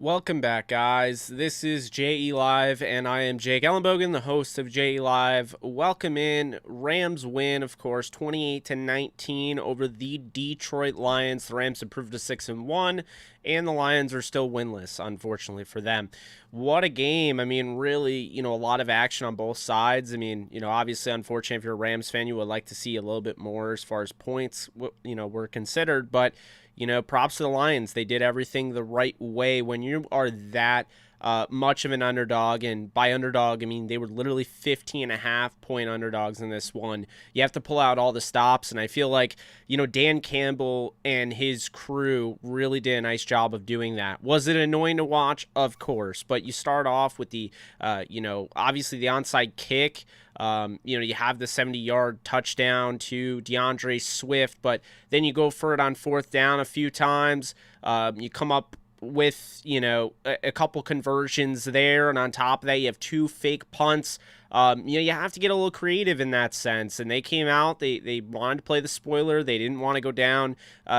Welcome back, guys. This is JE Live, and I am Jake Ellenbogen, the host of JE Live. Welcome in. Rams win, of course, 28-19 over the Detroit Lions. The Rams improved to 6-1, and the Lions are still winless, unfortunately for them. What a game. I mean, really, a lot of action on both sides. I mean, obviously, unfortunately, if you're a Rams fan, you would like to see a little bit more as far as points, were considered, but props to the Lions. They did everything the right way. When you are that much of an underdog, and by underdog, I mean they were literally 15.5-point underdogs in this one. You have to pull out all the stops, and I feel like, Dan Campbell and his crew really did a nice job of doing that. Was it annoying to watch? Of course, but you start off with the, obviously the onside kick. You have the 70-yard touchdown to DeAndre Swift, but then you go for it on fourth down a few times. You come up with, a couple conversions there, and on top of that, you have two fake punts. You have to get a little creative in that sense, and they came out, they wanted to play the spoiler, they didn't want to go down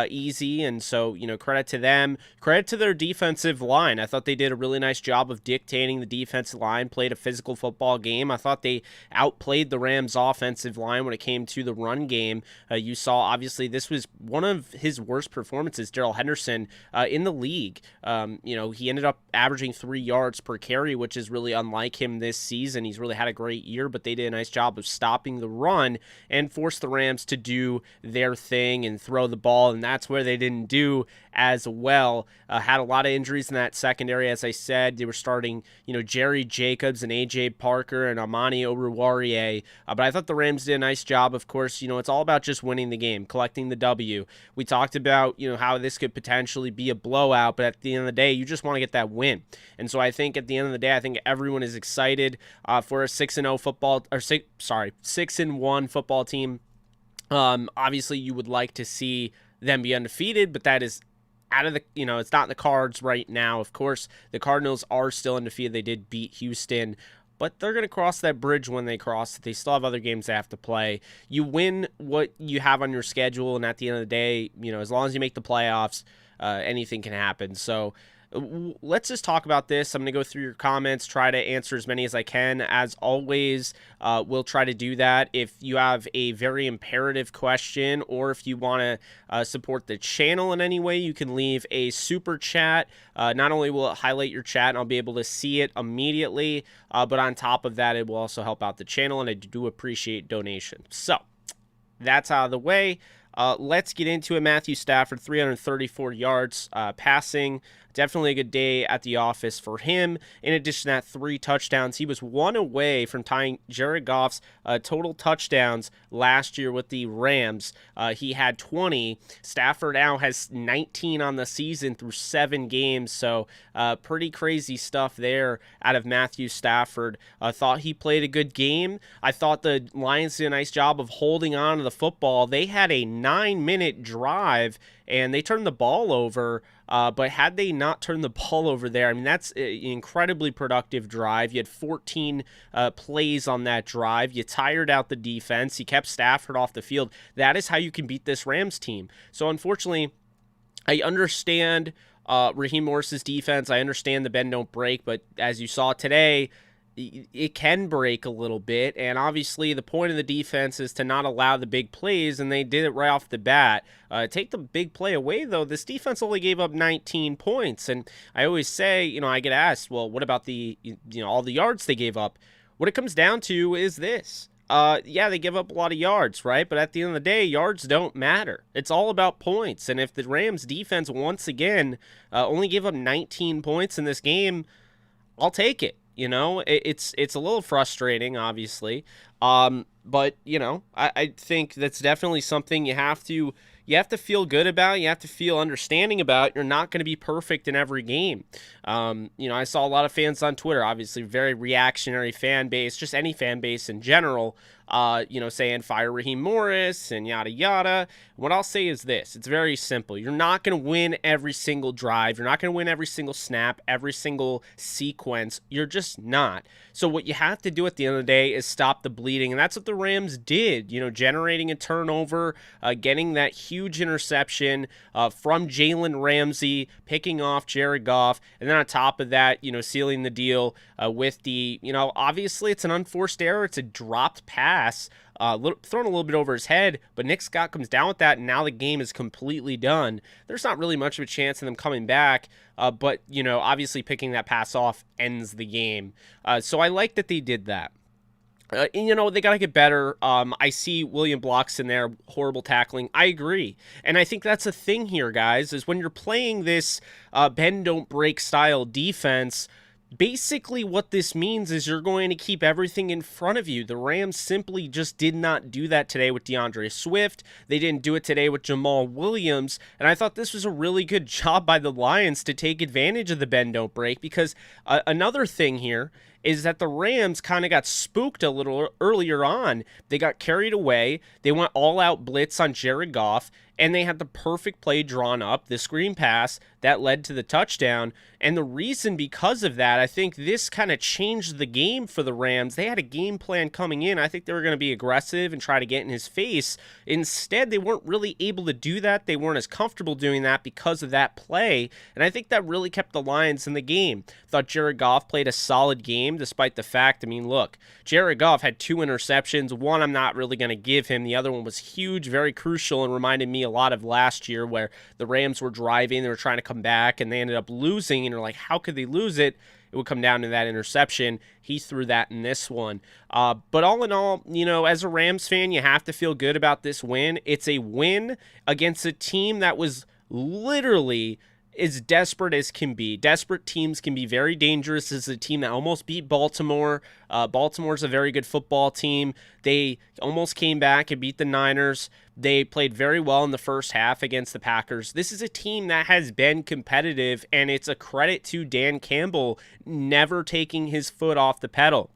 easy, and so, credit to them, credit to their defensive line. I thought they did a really nice job of dictating the defensive line, played a physical football game. I thought they outplayed the Rams offensive line when it came to the run game. You saw, obviously, this was one of his worst performances, Darrell Henderson, in the league. He ended up averaging 3 yards per carry, which is really unlike him this season. He's really had a great year, but they did a nice job of stopping the run and forced the Rams to do their thing and throw the ball, and that's where they didn't do as well. Had a lot of injuries in that secondary, as I said. They were starting, Jerry Jacobs and A.J. Parker and Amani Oruwariye, but I thought the Rams did a nice job. Of course, it's all about just winning the game, collecting the W. We talked about, how this could potentially be a blowout, but at the end of the day, you just want to get that win. And so I think at the end of the day, I think everyone is excited for a 6-1 football team. Obviously, you would like to see them be undefeated, but that is out of the, it's not in the cards right now. Of course, the Cardinals are still undefeated. They did beat Houston, but they're going to cross that bridge when they cross it. They still have other games they have to play. You win what you have on your schedule, and at the end of the day, as long as you make the playoffs, anything can happen. So let's just talk about this. I'm going to go through your comments, try to answer as many as I can. As always, we'll try to do that. If you have a very imperative question, or if you want to support the channel in any way, you can leave a super chat. Not only will it highlight your chat and I'll be able to see it immediately, but on top of that, it will also help out the channel, and I do appreciate donations. So that's out of the way. Let's get into it. Matthew Stafford, 334 yards passing. Definitely a good day at the office for him. In addition to that, 3 touchdowns. He was 1 away from tying Jared Goff's total touchdowns last year with the Rams. He had 20. Stafford now has 19 on the season through 7 games. So pretty crazy stuff there out of Matthew Stafford. Thought he played a good game. I thought the Lions did a nice job of holding on to the football. They had a 9-minute drive, and they turned the ball over. But had they not turned the ball over there, I mean, that's an incredibly productive drive. You had 14 plays on that drive. You tired out the defense. You kept Stafford off the field. That is how you can beat this Rams team. So, unfortunately, I understand Raheem Morris's defense. I understand the bend don't break, but as you saw today, it can break a little bit, and obviously the point of the defense is to not allow the big plays, and they did it right off the bat. Take the big play away, though, this defense only gave up 19 points, and I always say, I get asked, well, what about the, all the yards they gave up? What it comes down to is this. Yeah, they give up a lot of yards, right? But at the end of the day, yards don't matter. It's all about points, and if the Rams defense once again only gave up 19 points in this game, I'll take it. It's a little frustrating, obviously, but I think that's definitely something you have to feel good about. You have to feel understanding about. You're not going to be perfect in every game. I saw a lot of fans on Twitter, obviously very reactionary fan base, just any fan base in general, saying fire Raheem Morris and yada yada. What I'll say is this: it's very simple. You're not going to win every single drive. You're not going to win every single snap, every single sequence. You're just not. So what you have to do at the end of the day is stop the bleeding, and that's what the Rams did. Generating a turnover, getting that huge interception from Jalen Ramsey, picking off Jared Goff, and then on top of that, sealing the deal with the, obviously it's an unforced error. It's a dropped pass, thrown a little bit over his head, but Nick Scott comes down with that, and now the game is completely done. There's not really much of a chance of them coming back, but, obviously picking that pass off ends the game. So I like that they did that. They got to get better. I see William Blocks in there, horrible tackling. I agree. And I think that's a thing here, guys, is when you're playing this bend, don't break style defense, basically what this means is you're going to keep everything in front of you. The Rams simply just did not do that today with DeAndre Swift. They didn't do it today with Jamal Williams. And I thought this was a really good job by the Lions to take advantage of the bend, don't break, because another thing here is that the Rams kind of got spooked a little earlier on. They got carried away. They went all-out blitz on Jared Goff, and they had the perfect play drawn up, the screen pass that led to the touchdown. And the reason because of that, I think this kind of changed the game for the Rams. They had a game plan coming in. I think they were going to be aggressive and try to get in his face. Instead, they weren't really able to do that. They weren't as comfortable doing that because of that play. And I think that really kept the Lions in the game. Thought Jared Goff played a solid game despite the fact, look, Jared Goff had 2 interceptions. One I'm not really going to give him. The other one was huge, very crucial, and reminded me a lot of last year where the Rams were driving, they were trying to come back, and they ended up losing, and you're like, how could they lose it? It would come down to that interception. He threw that in this one. But all in all, as a Rams fan, you have to feel good about this win. It's a win against a team that was literally as desperate as can be. Desperate teams can be very dangerous. This is a team that almost beat Baltimore. Baltimore's a very good football team. They almost came back and beat the Niners. They played very well in the first half against the Packers. This is a team that has been competitive, and it's a credit to Dan Campbell never taking his foot off the pedal.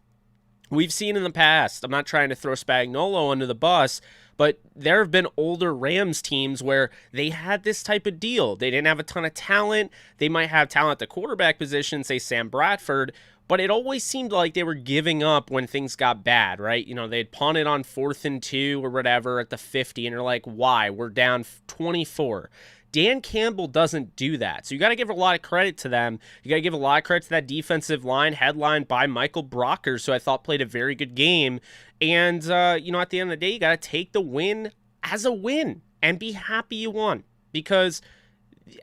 We've seen in the past, I'm not trying to throw Spagnuolo under the bus, but there have been older Rams teams where they had this type of deal. They didn't have a ton of talent. They might have talent at the quarterback position, say Sam Bradford, but it always seemed like they were giving up when things got bad, right? They'd punt it on 4th and 2 or whatever at the 50, and you're like, why? We're down 24. Dan Campbell doesn't do that. So you got to give a lot of credit to them. You got to give a lot of credit to that defensive line headlined by Michael Brockers, who I thought played a very good game. And, at the end of the day, you got to take the win as a win and be happy you won. Because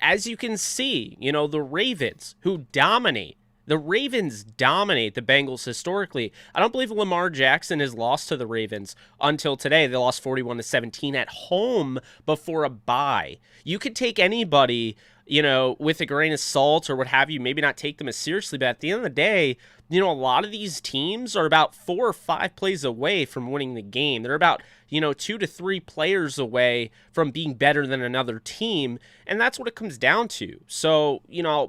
as you can see, the Ravens, who dominate, the Ravens dominate the Bengals historically. I don't believe Lamar Jackson has lost to the Ravens until today. They lost 41-17 at home before a bye. You could take anybody, with a grain of salt or what have you, maybe not take them as seriously, but at the end of the day, a lot of these teams are about 4 or 5 plays away from winning the game. They're about, 2 to 3 players away from being better than another team, and that's what it comes down to. So,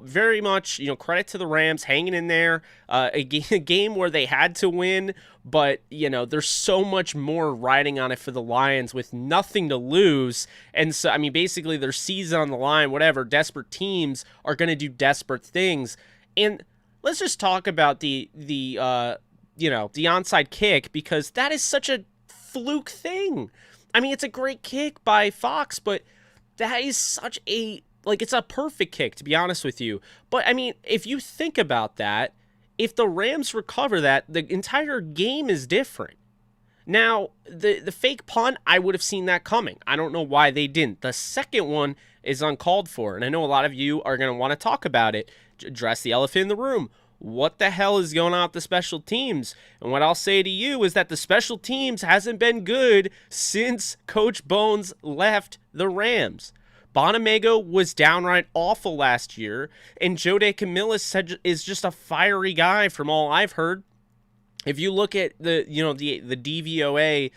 very much, credit to the Rams hanging in there, a game where they had to win, but, there's so much more riding on it for the Lions with nothing to lose, and so, basically their season on the line, whatever, desperate teams are going to do desperate things, and let's just talk about the onside kick, because that is such a fluke thing. It's a great kick by Fox, but that is such a, it's a perfect kick, to be honest with you. But, if you think about that, if the Rams recover that, the entire game is different. Now, the fake punt, I would have seen that coming. I don't know why they didn't. The second one is uncalled for, and I know a lot of you are going to want to talk about it, address the elephant in the room. What the hell is going on with the special teams? And what I'll say to you is that the special teams hasn't been good since Coach Bones left the Rams. Bonamego was downright awful last year, and Jode Camillus is just a fiery guy from all I've heard. If you look at the DVOA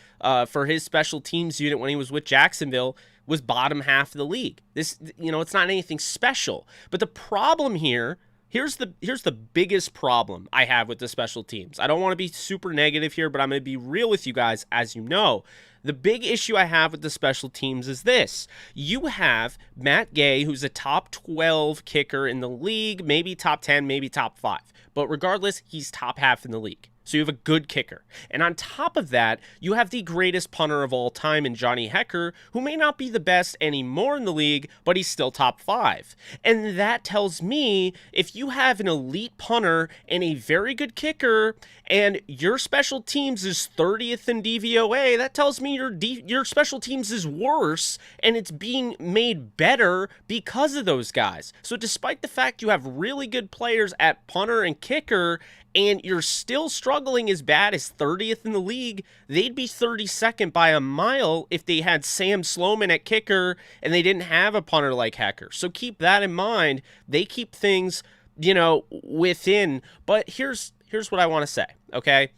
for his special teams unit when he was with Jacksonville, was bottom half of the league. This, it's not anything special. But the problem here, here's the biggest problem I have with the special teams. I don't want to be super negative here, but I'm going to be real with you guys. As you know, the big issue I have with the special teams is this. You have Matt Gay, who's a top 12 kicker in the league, maybe top 10, maybe top 5. But regardless, he's top half in the league. So you have a good kicker. And on top of that, you have the greatest punter of all time in Johnny Hecker, who may not be the best anymore in the league, but he's still top 5. And that tells me if you have an elite punter and a very good kicker, and your special teams is 30th in DVOA, that tells me your special teams is worse, and it's being made better because of those guys. So despite the fact you have really good players at punter and kicker, and you're still struggling as bad as 30th in the league, they'd be 32nd by a mile if they had Sam Sloman at kicker and they didn't have a punter like Hecker. So keep that in mind. They keep things, within. But here's what I want to say, okay?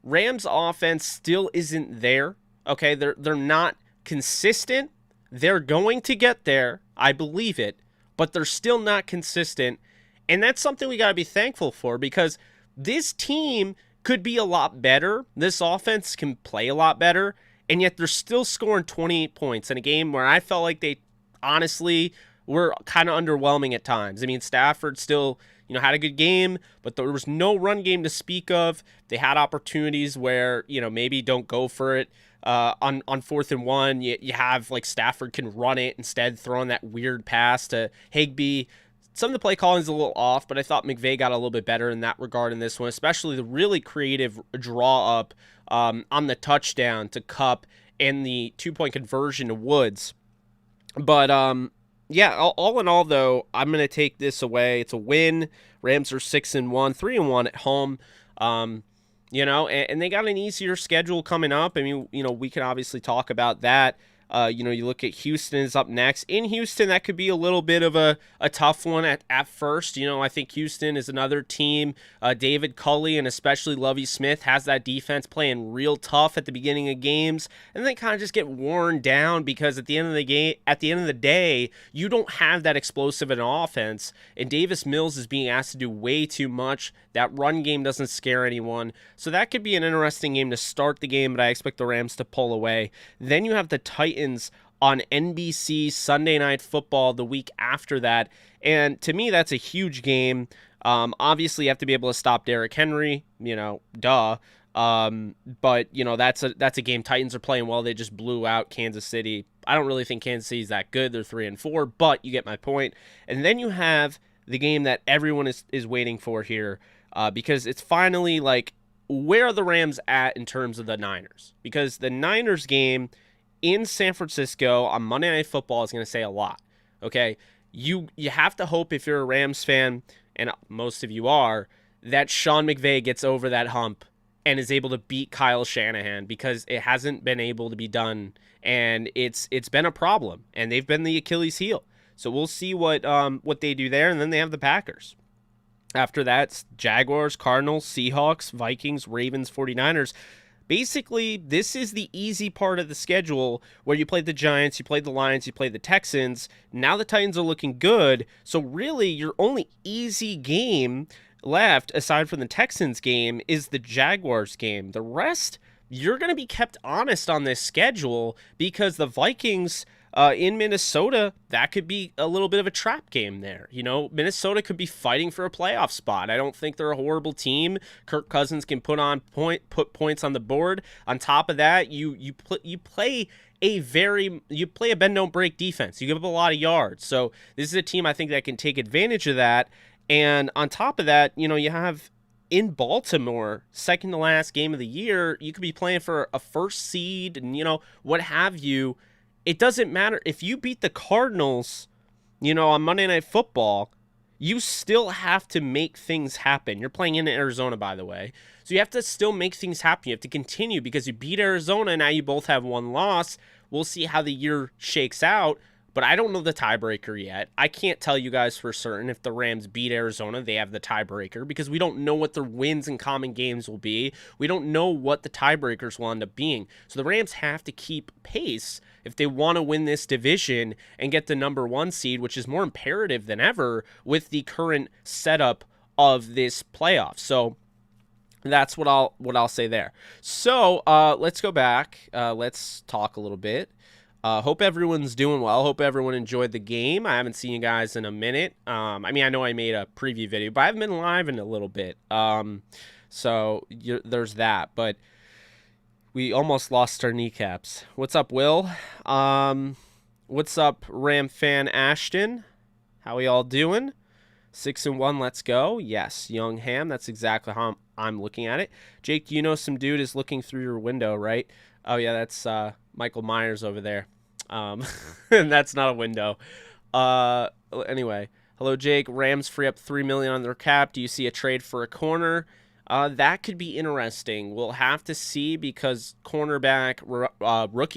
Rams offense still isn't there, okay? They're not consistent. They're going to get there. I believe it. But they're still not consistent. And that's something we got to be thankful for, because this team could be a lot better. This offense can play a lot better, and yet they're still scoring 28 points in a game where I felt like they honestly were kind of underwhelming at times. I mean, Stafford still, had a good game, but there was no run game to speak of. They had opportunities where, maybe don't go for it on 4th and 1. You have, like, Stafford can run it instead, throwing that weird pass to Higbee. Some of the play calling is a little off, but I thought McVay got a little bit better in that regard in this one, especially the really creative draw up on the touchdown to Kupp and the 2-point conversion to Woods. But, all in all, though, I'm going to take this away. It's a win. Rams are 6-1, 3-1 at home. And they got an easier schedule coming up. I mean, we can obviously talk about that. You look at Houston is up next. In Houston, that could be a little bit of a tough one at first. I think Houston is another team. David Culley and especially Lovie Smith has that defense playing real tough at the beginning of games, and they kind of just get worn down because at the end of the day, you don't have that explosive an offense, and Davis Mills is being asked to do way too much. That run game doesn't scare anyone. So that could be an interesting game to start the game, but I expect the Rams to pull away. Then you have the Titans on NBC Sunday Night Football the week after that. And to me, that's a huge game. Obviously, you have to be able to stop Derrick Henry, duh. But, that's a game. Titans are playing well. They just blew out Kansas City. I don't really think Kansas City's that good. They're 3-4, but you get my point. And then you have the game that everyone is waiting for here, because it's finally like, where are the Rams at in terms of the Niners? Because the Niners game in San Francisco on Monday Night Football is going to say a lot, okay? You have to hope, if you're a Rams fan, and most of you are, that Sean McVay gets over that hump and is able to beat Kyle Shanahan, because it hasn't been able to be done, and it's been a problem, and they've been the Achilles heel. So we'll see what they do there, and then they have the Packers. After that, it's Jaguars, Cardinals, Seahawks, Vikings, Ravens, 49ers. Basically, this is the easy part of the schedule where you play the Giants, you play the Lions, you play the Texans. Now the Titans are looking good. So really, your only easy game left, aside from the Texans game, is the Jaguars game. The rest, you're going to be kept honest on this schedule, because the Vikings in Minnesota, that could be a little bit of a trap game there. Minnesota could be fighting for a playoff spot. I don't think they're a horrible team. Kirk Cousins can put points on the board. On top of that, you play a bend don't break defense. You give up a lot of yards. So this is a team I think that can take advantage of that. And on top of that, you have in Baltimore, second to last game of the year, you could be playing for a first seed and what have you. It doesn't matter if you beat the Cardinals, on Monday Night Football, you still have to make things happen. You're playing in Arizona, by the way. So you have to still make things happen. You have to continue, because you beat Arizona, and now you both have one loss. We'll see how the year shakes out. but I don't know the tiebreaker yet. I can't tell you guys for certain if the Rams beat Arizona, they have the tiebreaker, because we don't know what their wins in common games will be. We don't know what the tiebreakers will end up being. So the Rams have to keep pace if they want to win this division and get the #1 seed, which is more imperative than ever with the current setup of this playoff. So that's what I'll say there. So let's go back. Let's talk a little bit. Hope everyone's doing well. Hope everyone enjoyed the game. I haven't seen you guys in a minute. I mean, I know I made a preview video, but I haven't been live in a little bit. So there's that. But we almost lost our kneecaps. What's up, Will? What's up, Ram fan Ashton? How we all doing? 6-1, let's go. Yes, Young Ham. That's exactly how I'm looking at it. Jake, you know some dude is looking through your window, right? Oh, yeah, that's Michael Myers over there. And that's not a window. Anyway, hello, Jake. Rams free up $3 million on their cap. Do you see a trade for a corner? That could be interesting. We'll have to see, because rookie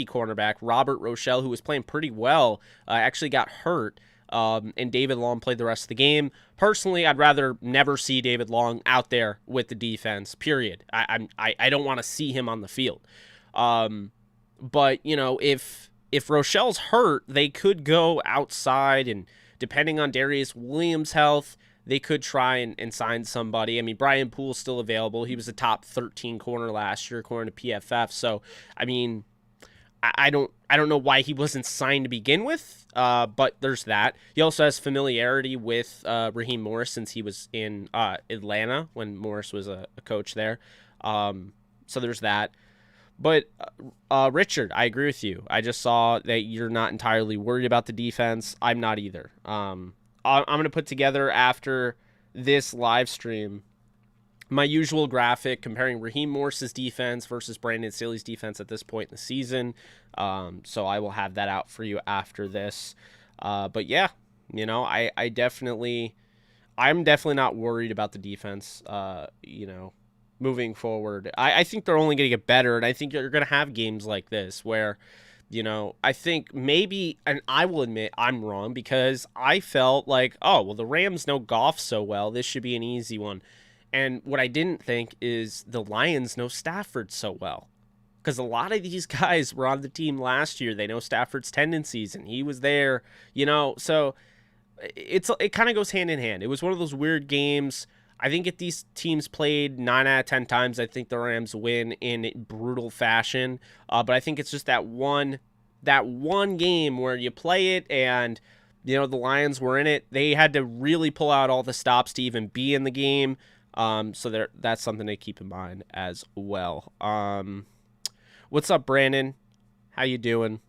cornerback Robert Rochelle, who was playing pretty well, actually got hurt. And David Long played the rest of the game. Personally, I'd rather never see David Long out there with the defense, period. I don't want to see him on the field. But, you know, if Rochelle's hurt, they could go outside, and depending on Darius Williams' health, they could try and sign somebody. I mean, Brian Poole's still available. He was a top 13 corner last year, according to PFF. So, I mean, I don't know why he wasn't signed to begin with, but there's that. He also has familiarity with Raheem Morris since he was in Atlanta when Morris was a coach there. So there's that. But Richard, I agree with you. I just saw that you're not entirely worried about the defense. I'm not either. I'm going to put together after this live stream my usual graphic comparing Raheem Morris's defense versus Brandon Staley's defense at this point in the season. So I will have that out for you after this. But yeah, you know, I'm definitely not worried about the defense, you know, moving forward. I think they're only going to get better, and I think you're going to have games like this where, you know, I think maybe, and I will admit I'm wrong, because I felt like, oh, well, the Rams know Goff so well, this should be an easy one. And what I didn't think is the Lions know Stafford so well, because a lot of these guys were on the team last year. They know Stafford's tendencies, and he was there, you know, so it kind of goes hand in hand. It was one of those weird games. I think if these teams played 9 out of 10 times, I think the Rams win in brutal fashion. But I think it's just that one game where you play it, and, you know, the Lions were in it. They had to really pull out all the stops to even be in the game. So that's something to keep in mind as well. What's up, Brandon? How you doing?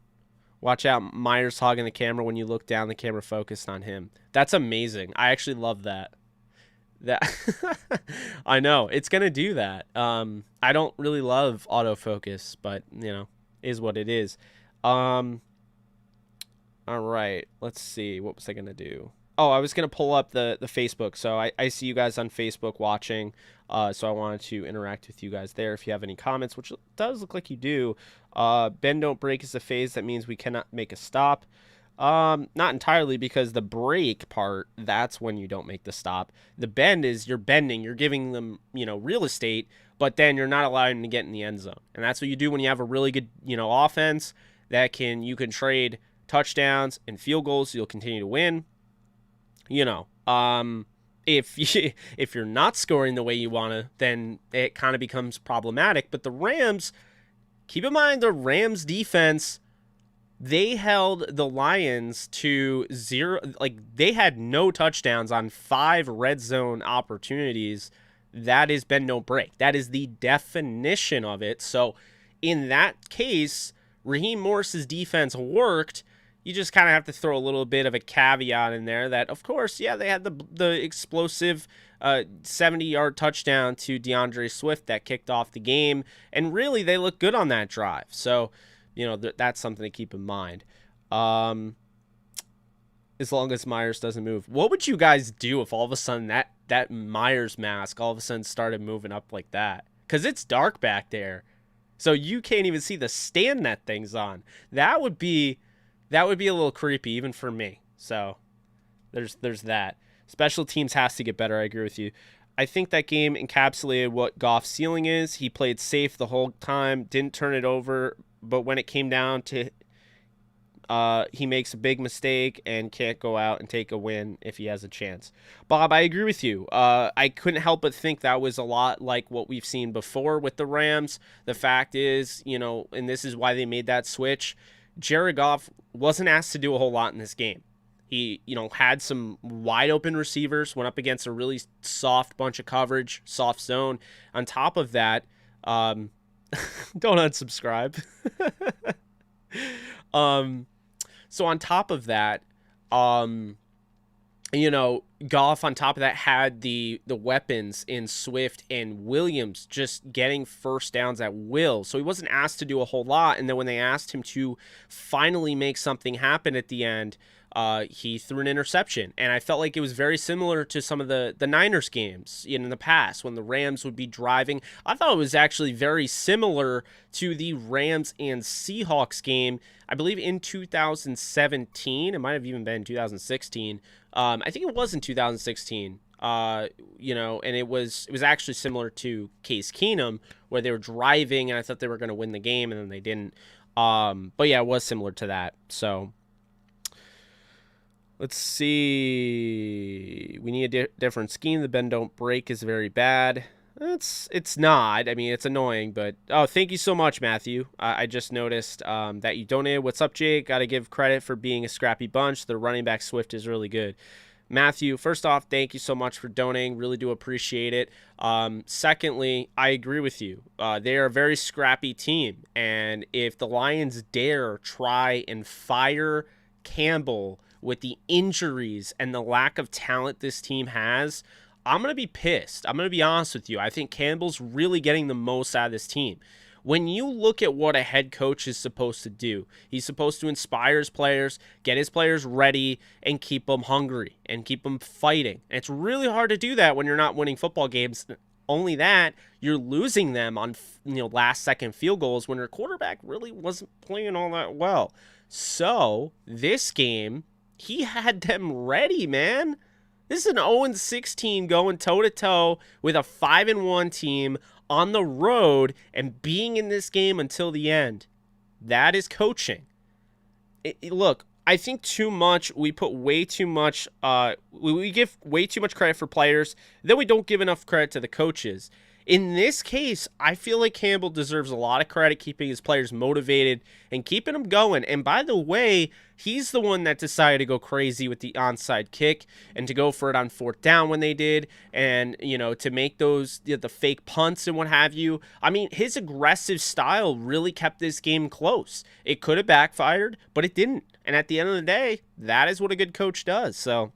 Watch out, Myers hogging the camera. When you look down, the camera focused on him. That's amazing. I actually love that. I know it's gonna do that. I don't really love autofocus, but you know, is what it is. All right, let's see, what was I gonna do? Oh, I was gonna pull up the Facebook. So I see you guys on Facebook watching, so I wanted to interact with you guys there. If you have any comments, which does look like you do. Bend don't break is a phase that means we cannot make a stop. Not entirely, because the break part, that's when you don't make the stop. The bend is you're bending, you're giving them, you know, real estate, but then you're not allowing them to get in the end zone. And that's what you do when you have a really good, you know, offense that you can trade touchdowns and field goals, so you'll continue to win. You know, if you're not scoring the way you want to, then it kind of becomes problematic. But the Rams, keep in mind, the Rams defense, they held the Lions to 0. Like, they had no touchdowns on 5 red zone opportunities. That is bend don't break. That is the definition of it. So in that case, Raheem Morris's defense worked. You just kind of have to throw a little bit of a caveat in there that, of course, yeah, they had the explosive 70-yard touchdown to DeAndre Swift that kicked off the game. And really, they looked good on that drive. So, you know, that's something to keep in mind. As long as Myers doesn't move. What would you guys do if all of a sudden that Myers mask all of a sudden started moving up like that? Because it's dark back there. So you can't even see the stand that thing's on. That would be That would be a little creepy, even for me. So there's that. Special teams has to get better. I agree with you. I think that game encapsulated what Goff's ceiling is. He played safe the whole time, didn't turn it over, but when it came down to he makes a big mistake and can't go out and take a win if he has a chance. Bob, I agree with you. I couldn't help but think that was a lot like what we've seen before with the Rams. The fact is, and this is why they made that switch, Jared Goff wasn't asked to do a whole lot in this game. He, had some wide open receivers, went up against a really soft bunch of coverage, soft zone. On top of that, don't unsubscribe. So on top of that, Goff on top of that had the weapons in Swift and Williams just getting first downs at will. So he wasn't asked to do a whole lot. And then when they asked him to finally make something happen at the end, he threw an interception. And I felt like it was very similar to some of the Niners games in the past when the Rams would be driving. I thought it was actually very similar to the Rams and Seahawks game, I believe in 2017. It might have even been 2016. I think it was in 2016. And it was actually similar to Case Keenum, where they were driving and I thought they were going to win the game and then they didn't. But yeah, it was similar to that. So let's see. We need a different scheme. The bend don't break is very bad. It's not. I mean, it's annoying, but thank you so much, Matthew. I just noticed that you donated. What's up, Jake? Got to give credit for being a scrappy bunch. The running back Swift is really good. Matthew, first off, thank you so much for donating. Really do appreciate it. Secondly, I agree with you. They are a very scrappy team, and if the Lions dare try and fire Campbell with the injuries and the lack of talent this team has, I'm going to be pissed. I'm going to be honest with you. I think Campbell's really getting the most out of this team. When you look at what a head coach is supposed to do, he's supposed to inspire his players, get his players ready, and keep them hungry and keep them fighting. And it's really hard to do that when you're not winning football games. Only that, you're losing them on last-second field goals when your quarterback really wasn't playing all that well. So this game, he had them ready, man. This is an 0-16 going toe-to-toe with a 5-1 team on the road and being in this game until the end. That is coaching. Look, I think we put way too much, we give way too much credit for players, then we don't give enough credit to the coaches. In this case, I feel like Campbell deserves a lot of credit keeping his players motivated and keeping them going. And by the way, he's the one that decided to go crazy with the onside kick and to go for it on 4th down when they did, and to make those the fake punts and what have you. I mean, his aggressive style really kept this game close. It could have backfired, but it didn't. And at the end of the day, that is what a good coach does. So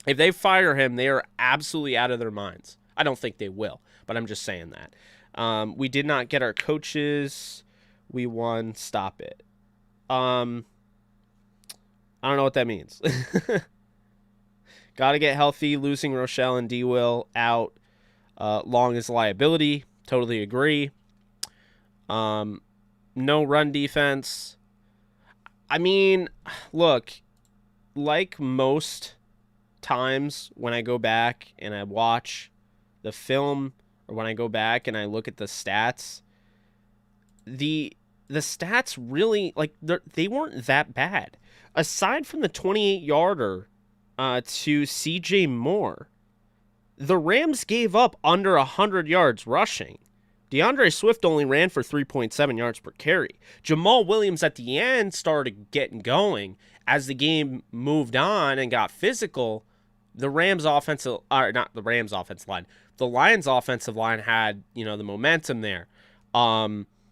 if they fire him, they are absolutely out of their minds. I don't think they will, but I'm just saying that. We did not get our coaches. We won. Stop it. I don't know what that means. Got to get healthy. Losing Rochelle and D-Will out. Long is liability. Totally agree. No run defense. I mean, look, like most times when I go back and I watch the film, or when I go back and I look at the stats, the stats really, they weren't that bad. Aside from the 28-yarder to CJ Moore, the Rams gave up under 100 yards rushing. DeAndre Swift only ran for 3.7 yards per carry. Jamal Williams at the end started getting going. As the game moved on and got physical, the Lions offensive line had, the momentum there.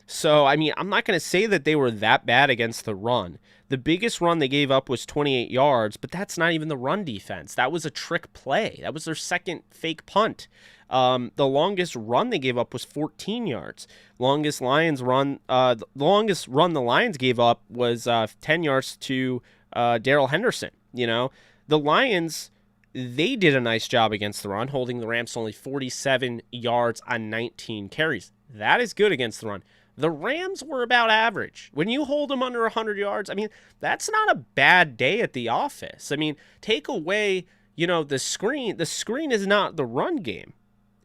So, I mean, I'm not going to say that they were that bad against the run. The biggest run they gave up was 28 yards, but that's not even the run defense. That was a trick play. That was their second fake punt. The longest run they gave up was 14 yards. The longest run the Lions gave up was 10 yards to Darrell Henderson. The Lions, they did a nice job against the run, holding the Rams to only 47 yards on 19 carries. That is good against the run. The Rams were about average. When you hold them under 100 yards, I mean, that's not a bad day at the office. I mean, take away, the screen. The screen is not the run game.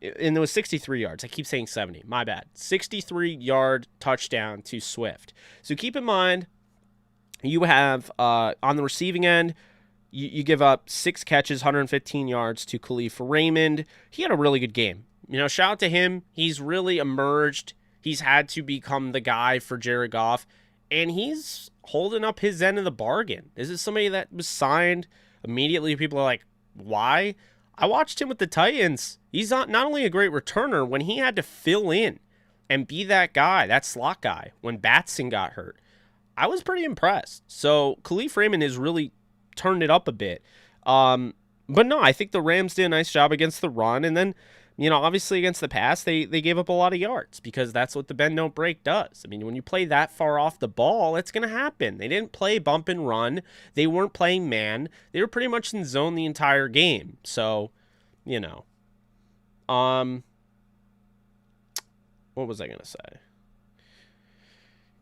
And it was 63 yards. I keep saying 70. My bad. 63-yard touchdown to Swift. So keep in mind, you have, on the receiving end, you give up 6 catches, 115 yards to Khalif Raymond. He had a really good game. Shout out to him. He's really emerged. He's had to become the guy for Jared Goff, and he's holding up his end of the bargain. This is somebody that was signed immediately. People are like, why? I watched him with the Titans. He's not only a great returner, when he had to fill in and be that guy, that slot guy, when Batson got hurt, I was pretty impressed. So Khalif Raymond has really turned it up a bit. But no, I think the Rams did a nice job against the run, and then obviously against the pass, they gave up a lot of yards because that's what the bend don't break does. I mean, when you play that far off the ball, it's going to happen. They didn't play bump and run. They weren't playing man. They were pretty much in zone the entire game. So, what was I going to say?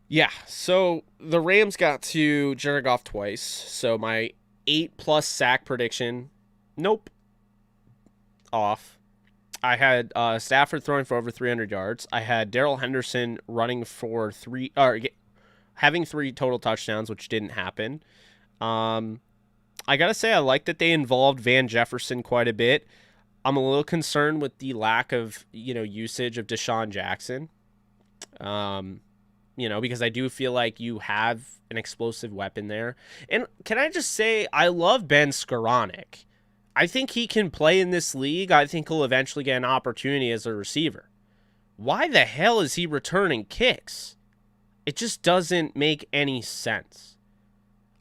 Yeah, so the Rams got to Jared Goff twice. So my 8+ sack prediction, nope, off. I had Stafford throwing for over 300 yards. I had Darrell Henderson running for having 3 total touchdowns, which didn't happen. I gotta say, I like that they involved Van Jefferson quite a bit. I'm a little concerned with the lack of usage of Deshaun Jackson. Because I do feel like you have an explosive weapon there. And can I just say, I love Ben Skoranek. I think he can play in this league. I think he'll eventually get an opportunity as a receiver. Why the hell is he returning kicks? It just doesn't make any sense.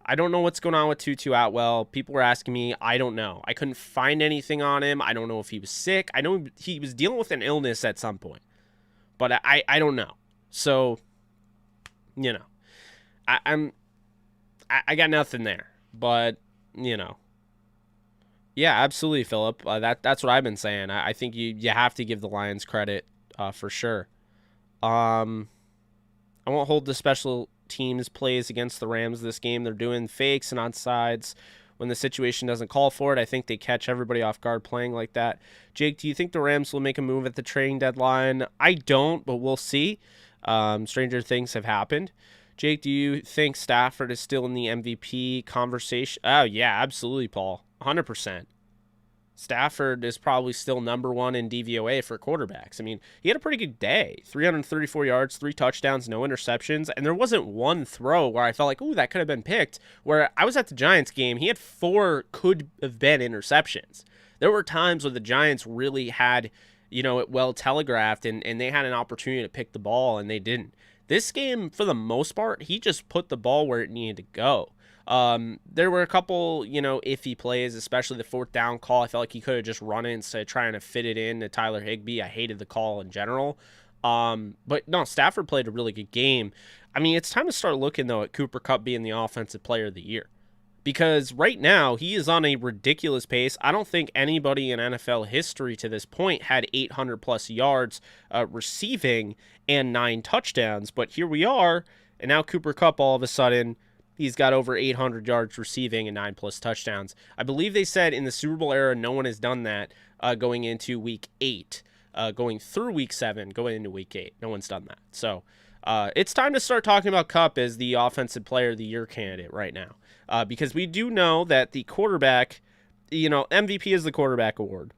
I don't know what's going on with Tutu Atwell. People were asking me. I don't know. I couldn't find anything on him. I don't know if he was sick. I know he was dealing with an illness at some point. But I don't know. So, I got nothing there. But, yeah, absolutely, Philip. That's what I've been saying. I think you have to give the Lions credit for sure. I won't hold the special teams plays against the Rams this game. They're doing fakes and onside when the situation doesn't call for it. I think they catch everybody off guard playing like that. Jake, do you think the Rams will make a move at the trading deadline? I don't, but we'll see. Stranger things have happened. Jake, do you think Stafford is still in the MVP conversation? Oh, yeah, absolutely, Paul. 100%. Stafford is probably still number 1 in DVOA for quarterbacks. I mean, he had a pretty good day. 334 yards, 3 touchdowns, no interceptions, and there wasn't one throw where I felt like, ooh, that could have been picked. Where I was at the Giants game, he had 4 could have been interceptions. There were times where the Giants really had, it well telegraphed, and they had an opportunity to pick the ball, and they didn't. This game, for the most part, he just put the ball where it needed to go. There were a couple, iffy plays, especially the 4th down call. I felt like he could have just run it instead of trying to fit it in to Tyler Higbee. I hated the call in general. But no, Stafford played a really good game. I mean, it's time to start looking, though, at Cooper Kupp being the offensive player of the year. Because right now, he is on a ridiculous pace. I don't think anybody in NFL history to this point had 800-plus yards receiving and 9 touchdowns. But here we are, and now Cooper Kupp all of a sudden, he's got over 800 yards receiving and 9+ touchdowns. I believe they said in the Super Bowl era, no one has done that going into Week 8, going through Week 7, going into Week 8. No one's done that. So it's time to start talking about Kupp as the Offensive Player of the Year candidate right now. Because we do know that the quarterback, MVP is the quarterback award.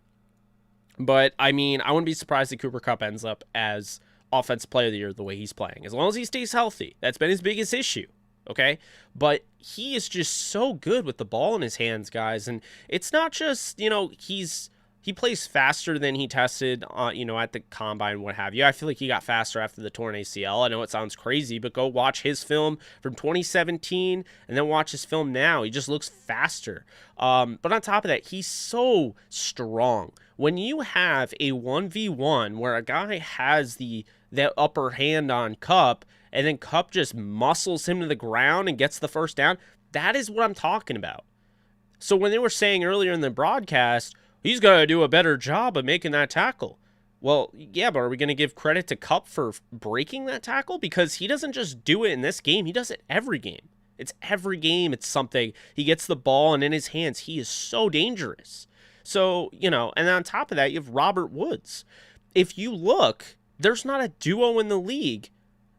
But, I mean, I wouldn't be surprised if Cooper Kupp ends up as Offensive Player of the Year the way he's playing. As long as he stays healthy. That's been his biggest issue. Okay, but he is just so good with the ball in his hands, guys. And it's not just, he plays faster than he tested, at the combine, what have you. I feel like he got faster after the torn ACL. I know it sounds crazy, but go watch his film from 2017 and then watch his film now. He just looks faster. But on top of that, he's so strong. When you have a 1v1 where a guy has the upper hand on Kupp, and then Kupp just muscles him to the ground and gets the first down, that is what I'm talking about. So when they were saying earlier in the broadcast, he's got to do a better job of making that tackle. Well, yeah, but are we going to give credit to Kupp for breaking that tackle? Because he doesn't just do it in this game. He does it every game. It's every game. It's something. He gets the ball, and in his hands, he is so dangerous. So, you know, and on top of that, you have Robert Woods. If you look, there's not a duo in the league.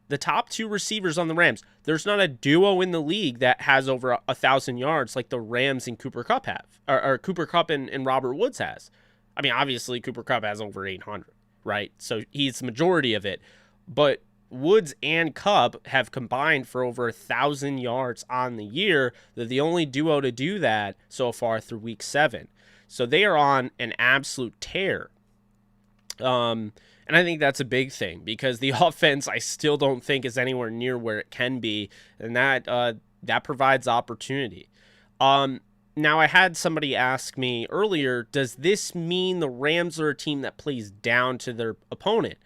The top two receivers on the Rams, there's not a duo in the league that has over 1,000 yards like the Rams and Cooper Kupp have, or Cooper Kupp and Robert Woods has. I mean, obviously, Cooper Kupp has over 800, right? So he's the majority of it. But Woods and Kupp have combined for over 1,000 yards on the year. They're the only duo to do that so far through week 7. So they are on an absolute tear. And I think that's a big thing because the offense I still don't think is anywhere near where it can be, and that provides opportunity. Now, I had somebody ask me earlier, does this mean the Rams are a team that plays down to their opponent?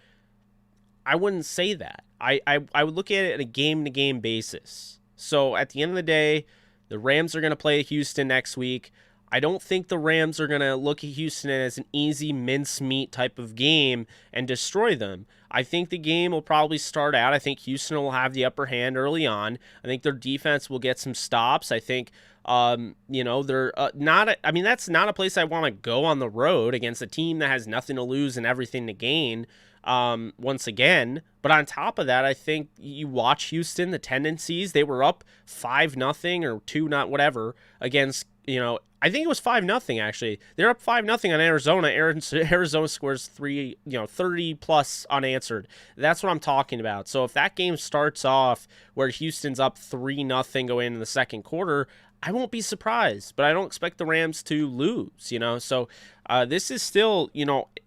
I wouldn't say that. I would look at it on a game-to-game basis. So at the end of the day, the Rams are going to play Houston next week. I don't think the Rams are going to look at Houston as an easy mincemeat type of game and destroy them. I think the game will probably start out. I think Houston will have the upper hand early on. I think their defense will get some stops. I think, they're not. I mean, that's not a place I want to go on the road against a team that has nothing to lose and everything to gain. Once again, but on top of that, I think you watch Houston, the tendencies, they were up 5-0 or 2-0, whatever, against, I think it was 5-0 actually. They're up 5-0 on Arizona. Arizona scores 30 plus unanswered. That's what I'm talking about. So if that game starts off where Houston's up 3-0 going into the second quarter, I won't be surprised, but I don't expect the Rams to lose, So this is still,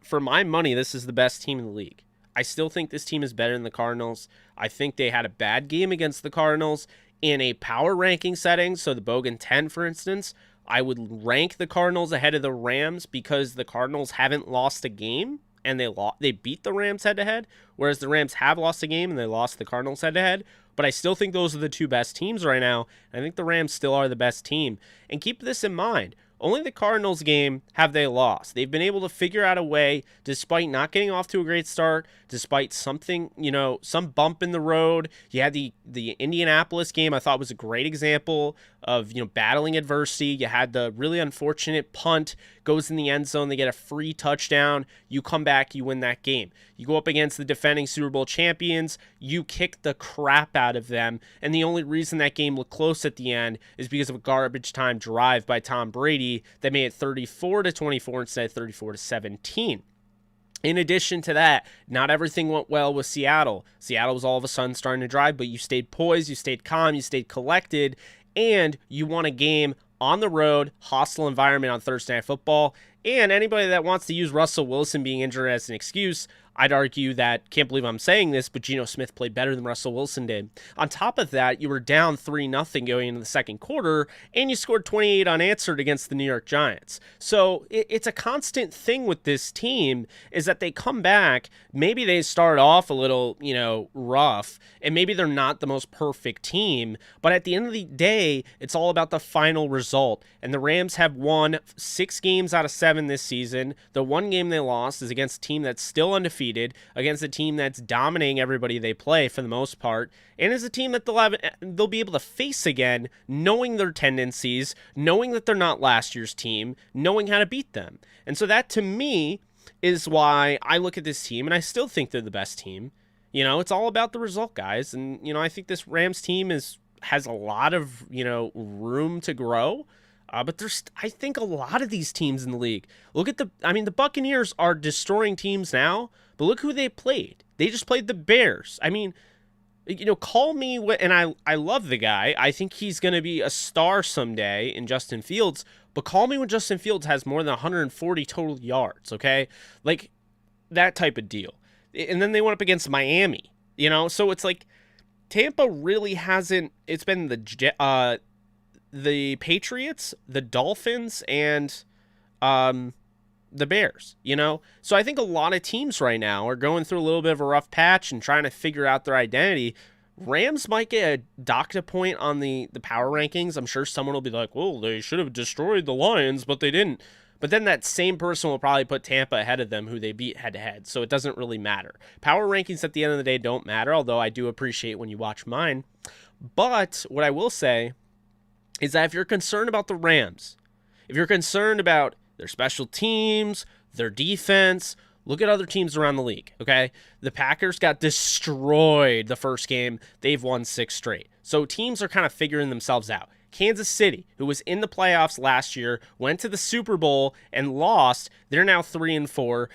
for my money, this is the best team in the league. I still think this team is better than the Cardinals. I think they had a bad game against the Cardinals in a power ranking setting. So the Bogan 10, for instance, I would rank the Cardinals ahead of the Rams because the Cardinals haven't lost a game and they beat the Rams head-to-head, whereas the Rams have lost a game and they lost the Cardinals head-to-head. But I still think those are the two best teams right now. I think the Rams still are the best team. And keep this in mind. Only the Cardinals game have they lost. They've been able to figure out a way, despite not getting off to a great start, despite something, some bump in the road. You had the Indianapolis game, I thought was a great example of, battling adversity. You had the really unfortunate punt, goes in the end zone, they get a free touchdown. You come back, you win that game. You go up against the defending Super Bowl champions, you kick the crap out of them, and the only reason that game looked close at the end is because of a garbage time drive by Tom Brady that made it 34-24 instead of 34-17. In addition to that, not everything went well with Seattle. Seattle was all of a sudden starting to drive, but you stayed poised, you stayed calm, you stayed collected, and you won a game on the road, hostile environment on Thursday Night Football. And anybody that wants to use Russell Wilson being injured as an excuse, I'd argue that, can't believe I'm saying this, but Geno Smith played better than Russell Wilson did. On top of that, you were down 3-0 going into the second quarter, and you scored 28 unanswered against the New York Giants. So it's a constant thing with this team is that they come back, maybe they start off a little, rough, and maybe they're not the most perfect team, but at the end of the day, it's all about the final result. And the Rams have won 6 games out of 7 this season. The one game they lost is against a team that's still undefeated, against a team that's dominating everybody they play for the most part, and is a team that they'll be able to face again, knowing their tendencies, knowing that they're not last year's team, knowing how to beat them. And so that, to me, is why I look at this team, and I still think they're the best team. It's all about the result, guys. And, I think this Rams team has a lot of, room to grow. But I think a lot of these teams in the league, the Buccaneers are destroying teams now, but look who they played. They just played the Bears. Call me, and I love the guy. I think he's going to be a star someday in Justin Fields, but call me when Justin Fields has more than 140 total yards, okay? Like, that type of deal. And then they went up against Miami, So it's like, Tampa really hasn't, it's been the Patriots, the Dolphins, and the Bears, So I think a lot of teams right now are going through a little bit of a rough patch and trying to figure out their identity. Rams might get a doctor point on the power rankings. I'm sure someone will be like, well, they should have destroyed the Lions, but they didn't. But then that same person will probably put Tampa ahead of them, who they beat head-to-head. So it doesn't really matter. Power rankings at the end of the day don't matter, although I do appreciate when you watch mine. But what I will say is that if you're concerned about the Rams, if you're concerned about their special teams, their defense, look at other teams around the league, okay? The Packers got destroyed the first game. They've won 6 straight. So teams are kind of figuring themselves out. Kansas City, who was in the playoffs last year, went to the Super Bowl and lost. They're now 3-4.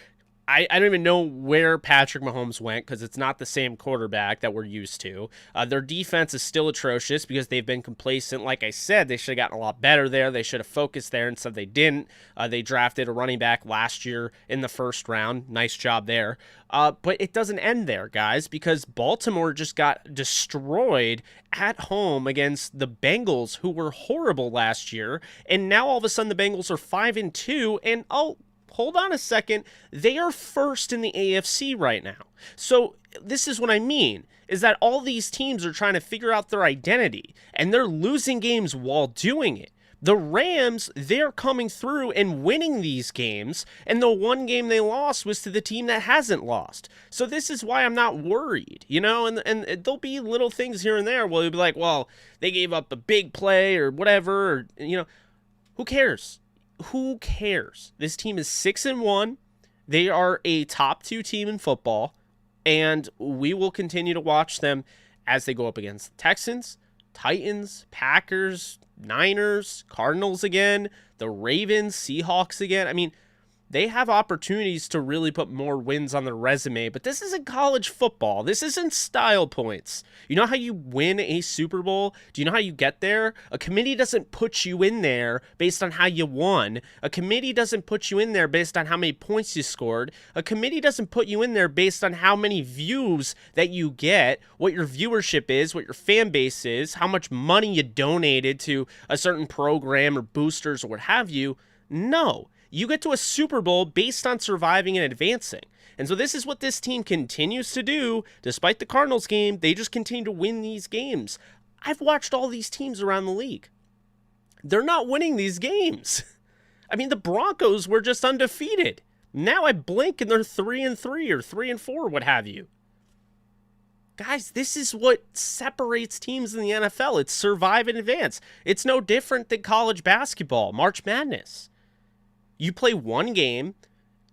I don't even know where Patrick Mahomes went because it's not the same quarterback that we're used to. Their defense is still atrocious because they've been complacent. Like I said, they should have gotten a lot better there. They should have focused there. Instead, they didn't. They drafted a running back last year in the first round. Nice job there. But it doesn't end there, guys, because Baltimore just got destroyed at home against the Bengals, who were horrible last year. And now all of a sudden the Bengals are 5-2, and hold on a second, they are first in the AFC right now. So this is what I mean, is that all these teams are trying to figure out their identity, and they're losing games while doing it. The Rams, they're coming through and winning these games, and the one game they lost was to the team that hasn't lost. So this is why I'm not worried, you know, and there'll be little things here and there where you'll be like, well, they gave up a big play or whatever, or, you know, who cares? Who cares? This team is 6-1. They are a top 2 team in football, and we will continue to watch them as they go up against the Texans, Titans, Packers, Niners, Cardinals again, the Ravens, Seahawks again. I mean, they have opportunities to really put more wins on their resume, but this isn't college football. This isn't style points. You know how you win a Super Bowl? Do you know how you get there? A committee doesn't put you in there based on how you won. A committee doesn't put you in there based on how many points you scored. A committee doesn't put you in there based on how many views that you get, what your viewership is, what your fan base is, how much money you donated to a certain program or boosters or what have you. No. You get to a Super Bowl based on surviving and advancing. And so this is what this team continues to do. Despite the Cardinals game, they just continue to win these games. I've watched all these teams around the league. They're not winning these games. I mean, the Broncos were just undefeated. Now I blink and they're 3-3 or 3-4, what have you. Guys, this is what separates teams in the NFL. It's survive and advance. It's no different than college basketball, March Madness. You play one game,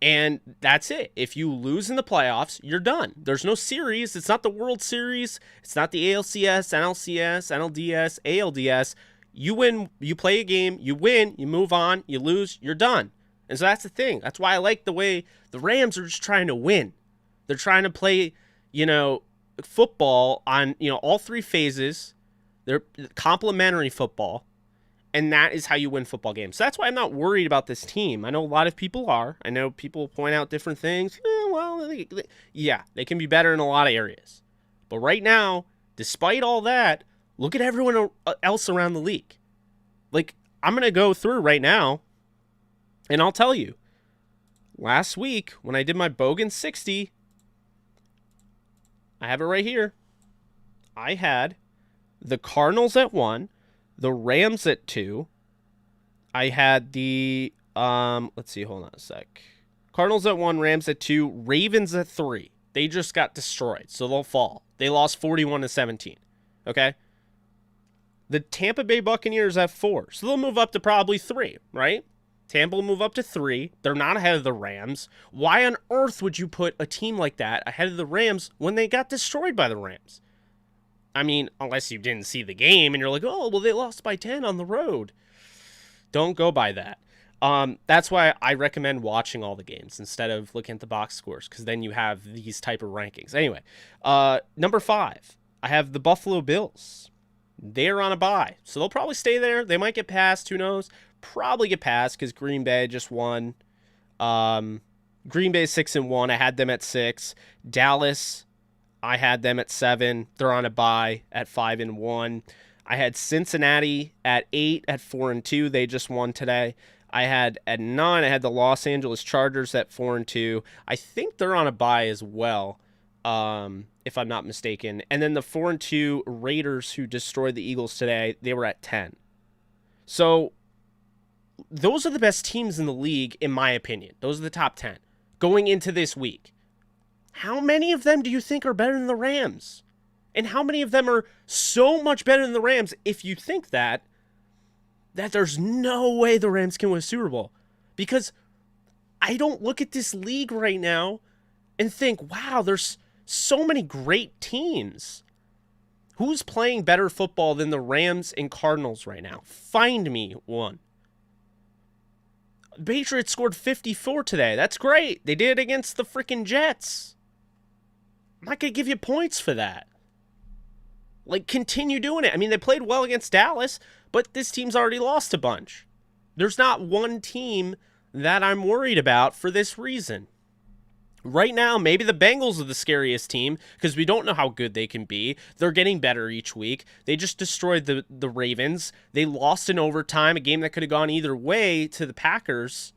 and that's it. If you lose in the playoffs, you're done. There's no series. It's not the World Series. It's not the ALCS, NLCS, NLDS, ALDS. You win, you play a game, you win, you move on, you lose, you're done. And so that's the thing. That's why I like the way the Rams are just trying to win. They're trying to play, you know, football on, you know, all 3 phases. They're complementary football. And that is how you win football games. So that's why I'm not worried about this team. I know a lot of people are. I know people point out different things. Yeah, they can be better in a lot of areas. But right now, despite all that, look at everyone else around the league. Like, I'm going to go through right now, and I'll tell you. Last week, when I did my Bogan 60, I have it right here. I had the Cardinals at 1. The Rams at 2. I had the, let's see, hold on a sec. Cardinals at 1, Rams at 2, Ravens at 3. They just got destroyed, so they'll fall. They lost 41-17, okay? The Tampa Bay Buccaneers at 4, so they'll move up to probably 3, right? Tampa will move up to 3. They're not ahead of the Rams. Why on earth would you put a team like that ahead of the Rams when they got destroyed by the Rams? I mean, unless you didn't see the game and you're like, oh, well, they lost by 10 on the road. Don't go by that. That's why I recommend watching all the games instead of looking at the box scores, because then you have these type of rankings. Anyway, number 5, I have the Buffalo Bills. They're on a bye, so they'll probably stay there. They might get passed. Who knows? Probably get passed because Green Bay just won. Green Bay 6-1. I had them at 6. Dallas, I had them at 7. They're on a bye at 5-1. I had Cincinnati at 8 at 4-2. They just won today. I had at 9. I had the Los Angeles Chargers at 4-2. I think they're on a bye as well, if I'm not mistaken. And then the 4-2 Raiders, who destroyed the Eagles today, they were at 10. So those are the best teams in the league, in my opinion. Those are the top 10 going into this week. How many of them do you think are better than the Rams? And how many of them are so much better than the Rams, if you think that there's no way the Rams can win a Super Bowl? Because I don't look at this league right now and think, wow, there's so many great teams. Who's playing better football than the Rams and Cardinals right now? Find me one. The Patriots scored 54 today. That's great. They did it against the freaking Jets. I'm not going to give you points for that. Like, continue doing it. I mean, they played well against Dallas, but this team's already lost a bunch. There's not one team that I'm worried about for this reason. Right now, maybe the Bengals are the scariest team because we don't know how good they can be. They're getting better each week. They just destroyed the Ravens. They lost in overtime, a game that could have gone either way, to the Packers.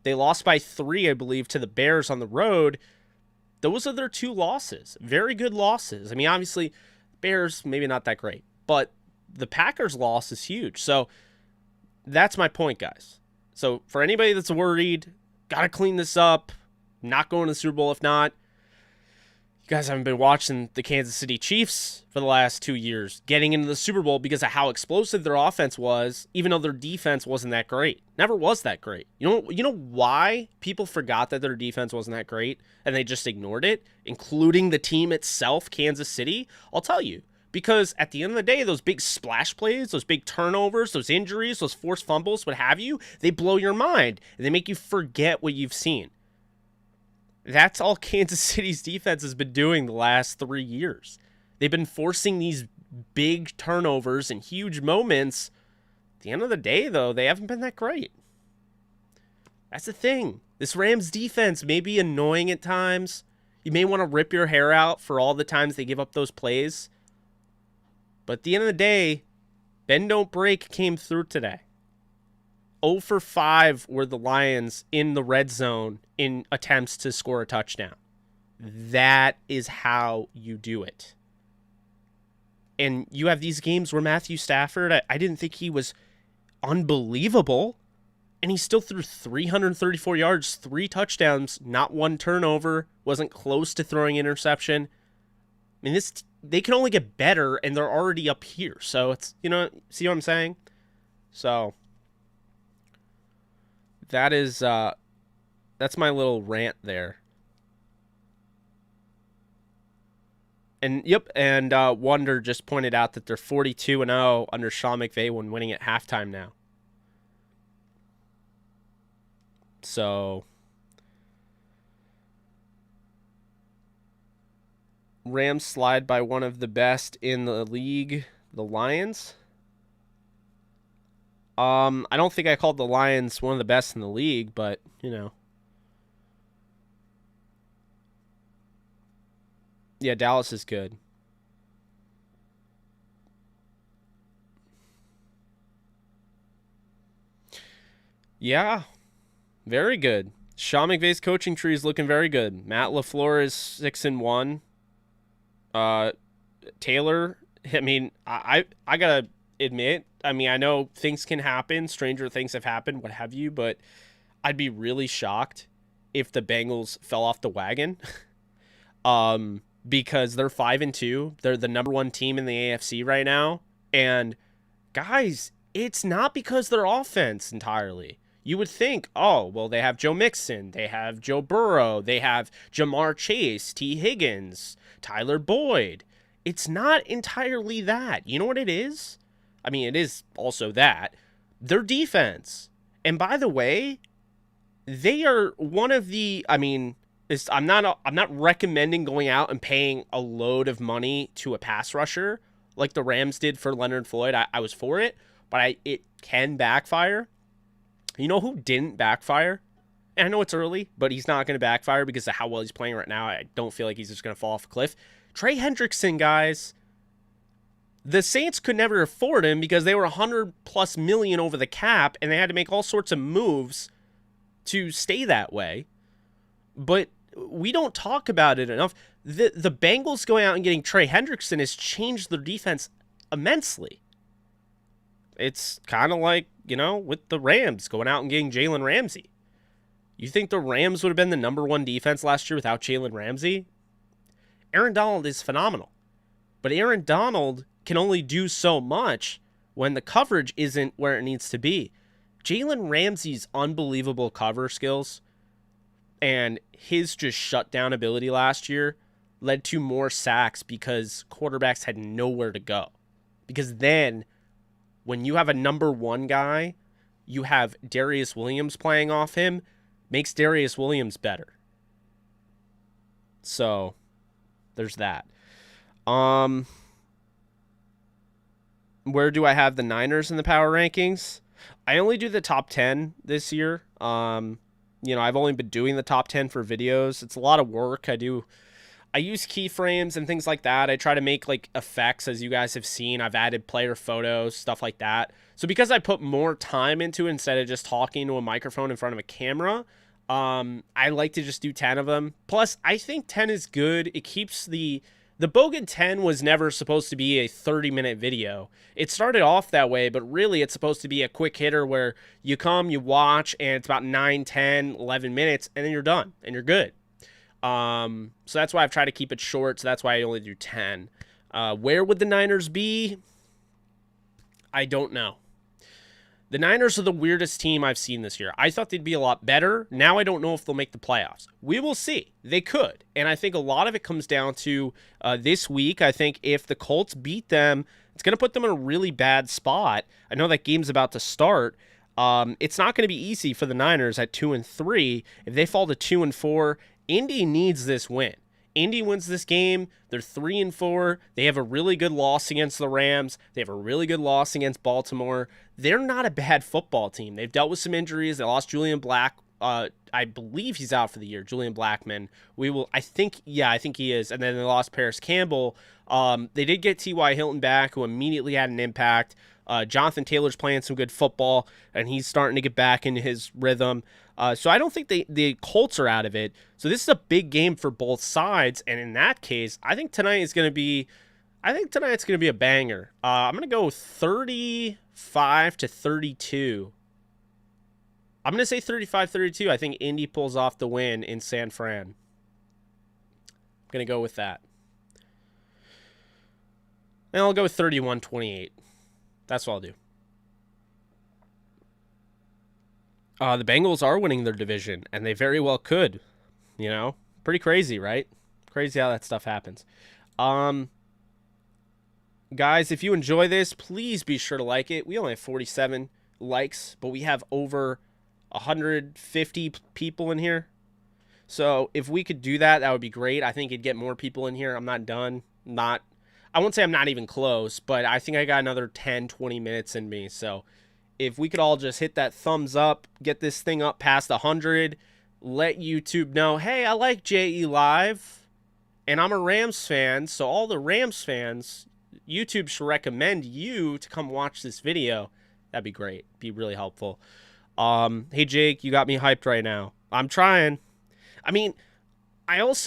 They lost by 3, I believe, to the Bears on the road. Those are their 2 losses. Very good losses. I mean, obviously, Bears, maybe not that great. But the Packers loss is huge. So that's my point, guys. So for anybody that's worried, got to clean this up, not going to the Super Bowl if not. You guys haven't been watching the Kansas City Chiefs for the last 2 years, getting into the Super Bowl because of how explosive their offense was, even though their defense wasn't that great. Never was that great. You know why people forgot that their defense wasn't that great and they just ignored it, including the team itself, Kansas City? I'll tell you. Because at the end of the day, those big splash plays, those big turnovers, those injuries, those forced fumbles, what have you, they blow your mind and they make you forget what you've seen. That's all Kansas City's defense has been doing the last 3 years. They've been forcing these big turnovers and huge moments. At the end of the day, though, they haven't been that great. That's the thing. This Rams defense may be annoying at times. You may want to rip your hair out for all the times they give up those plays. But at the end of the day, bend don't break came through today. 0 for 5 were the Lions in the red zone in attempts to score a touchdown. That is how you do it. And you have these games where Matthew Stafford, I didn't think he was unbelievable. And he still threw 334 yards, 3 touchdowns, not 1 turnover, wasn't close to throwing interception. I mean, they can only get better, and they're already up here. So it's, see what I'm saying? So that is, that's my little rant there. And yep, and Wonder just pointed out that they're 42-0 under Sean McVay when winning at halftime now. So Rams slide by one of the best in the league, the Lions. I don't think I called the Lions one of the best in the league, but, Yeah, Dallas is good. Yeah, very good. Sean McVay's coaching tree is looking very good. Matt LaFleur is 6-1. Taylor, I mean, I gotta admit, I know things can happen, stranger things have happened, what have you, but I'd be really shocked if the Bengals fell off the wagon. Because they're 5-2. They're the number 1 team in the AFC right now. And guys, it's not because their offense entirely. You would think, oh, well, they have Joe Mixon, they have Joe Burrow, they have Jamar Chase, T. Higgins, Tyler Boyd. It's not entirely that. You know what it is? I mean, it is also that. Their defense. And by the way, they are one of the, I'm not recommending going out and paying a load of money to a pass rusher like the Rams did for Leonard Floyd. I was for it, but it can backfire. You know who didn't backfire? And I know it's early, but he's not going to backfire because of how well he's playing right now. I don't feel like he's just going to fall off a cliff. Trey Hendrickson, guys. The Saints could never afford him because they were $100+ million over the cap, and they had to make all sorts of moves to stay that way. But we don't talk about it enough. The Bengals going out and getting Trey Hendrickson has changed their defense immensely. It's kind of like, with the Rams going out and getting Jalen Ramsey. You think the Rams would have been the #1 defense last year without Jalen Ramsey? Aaron Donald is phenomenal. But Aaron Donald can only do so much when the coverage isn't where it needs to be. Jalen Ramsey's unbelievable cover skills and his just shutdown ability last year led to more sacks because quarterbacks had nowhere to go. Because then when you have a #1 guy, you have Darius Williams playing off him, makes Darius Williams better. So there's that. Where do I have the Niners in the power rankings? I only do the top 10 this year. I've only been doing the top 10 for videos. It's a lot of work. I use keyframes and things like that. I try to make like effects, as you guys have seen. I've added player photos, stuff like that. So because I put more time into it instead of just talking to a microphone in front of a camera, I like to just do 10 of them. Plus, I think 10 is good. It keeps the Bogan 10 was never supposed to be a 30-minute video. It started off that way, but really it's supposed to be a quick hitter where you come, you watch, and it's about 9, 10, 11 minutes, and then you're done, and you're good. So that's why I've tried to keep it short, so that's why I only do 10. Where would the Niners be? I don't know. The Niners are the weirdest team I've seen this year. I thought they'd be a lot better. Now I don't know if they'll make the playoffs. We will see. They could. And I think a lot of it comes down to this week. I think if the Colts beat them, it's going to put them in a really bad spot. I know that game's about to start. It's not going to be easy for the Niners at 2-3. If they fall to 2-4, Indy needs this win. Indy wins this game. They're 3-4. They have a really good loss against the Rams. They have a really good loss against Baltimore. They're not a bad football team. They've dealt with some injuries. They lost Julian Black. I believe he's out for the year, Julian Blackman. I think he is. And then they lost Paris Campbell. They did get T.Y. Hilton back, who immediately had an impact. Jonathan Taylor's playing some good football, and he's starting to get back into his rhythm. So I don't think the Colts are out of it. So this is a big game for both sides, and in that case, I think tonight's going to be a banger. I'm going to go 35-32. I'm going to say 35-32. I think Indy pulls off the win in San Fran. I'm going to go with that. And I'll go 31-28. That's what I'll do. The Bengals are winning their division, and they very well could. Pretty crazy, right? Crazy how that stuff happens. Guys, if you enjoy this, please be sure to like it. We only have 47 likes, but we have over 150 people in here. So if we could do that, that would be great. I think it'd get more people in here. I'm not done. I won't say I'm not even close, but I think I got another 10, 20 minutes in me. So if we could all just hit that thumbs up, get this thing up past 100, let YouTube know, hey, I like JE Live, and I'm a Rams fan, so all the Rams fans, YouTube should recommend you to come watch this video. That'd be great. Be really helpful. Hey, Jake, you got me hyped right now. I'm trying. I mean, I don't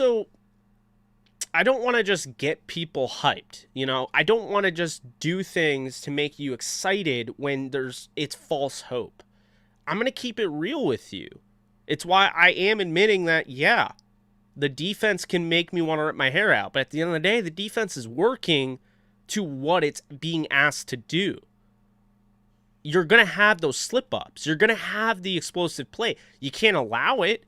want to just get people hyped, I don't want to just do things to make you excited when it's false hope. I'm going to keep it real with you. It's why I am admitting that, yeah, the defense can make me want to rip my hair out. But at the end of the day, the defense is working to what it's being asked to do. You're going to have those slip-ups. You're going to have the explosive play. You can't allow it,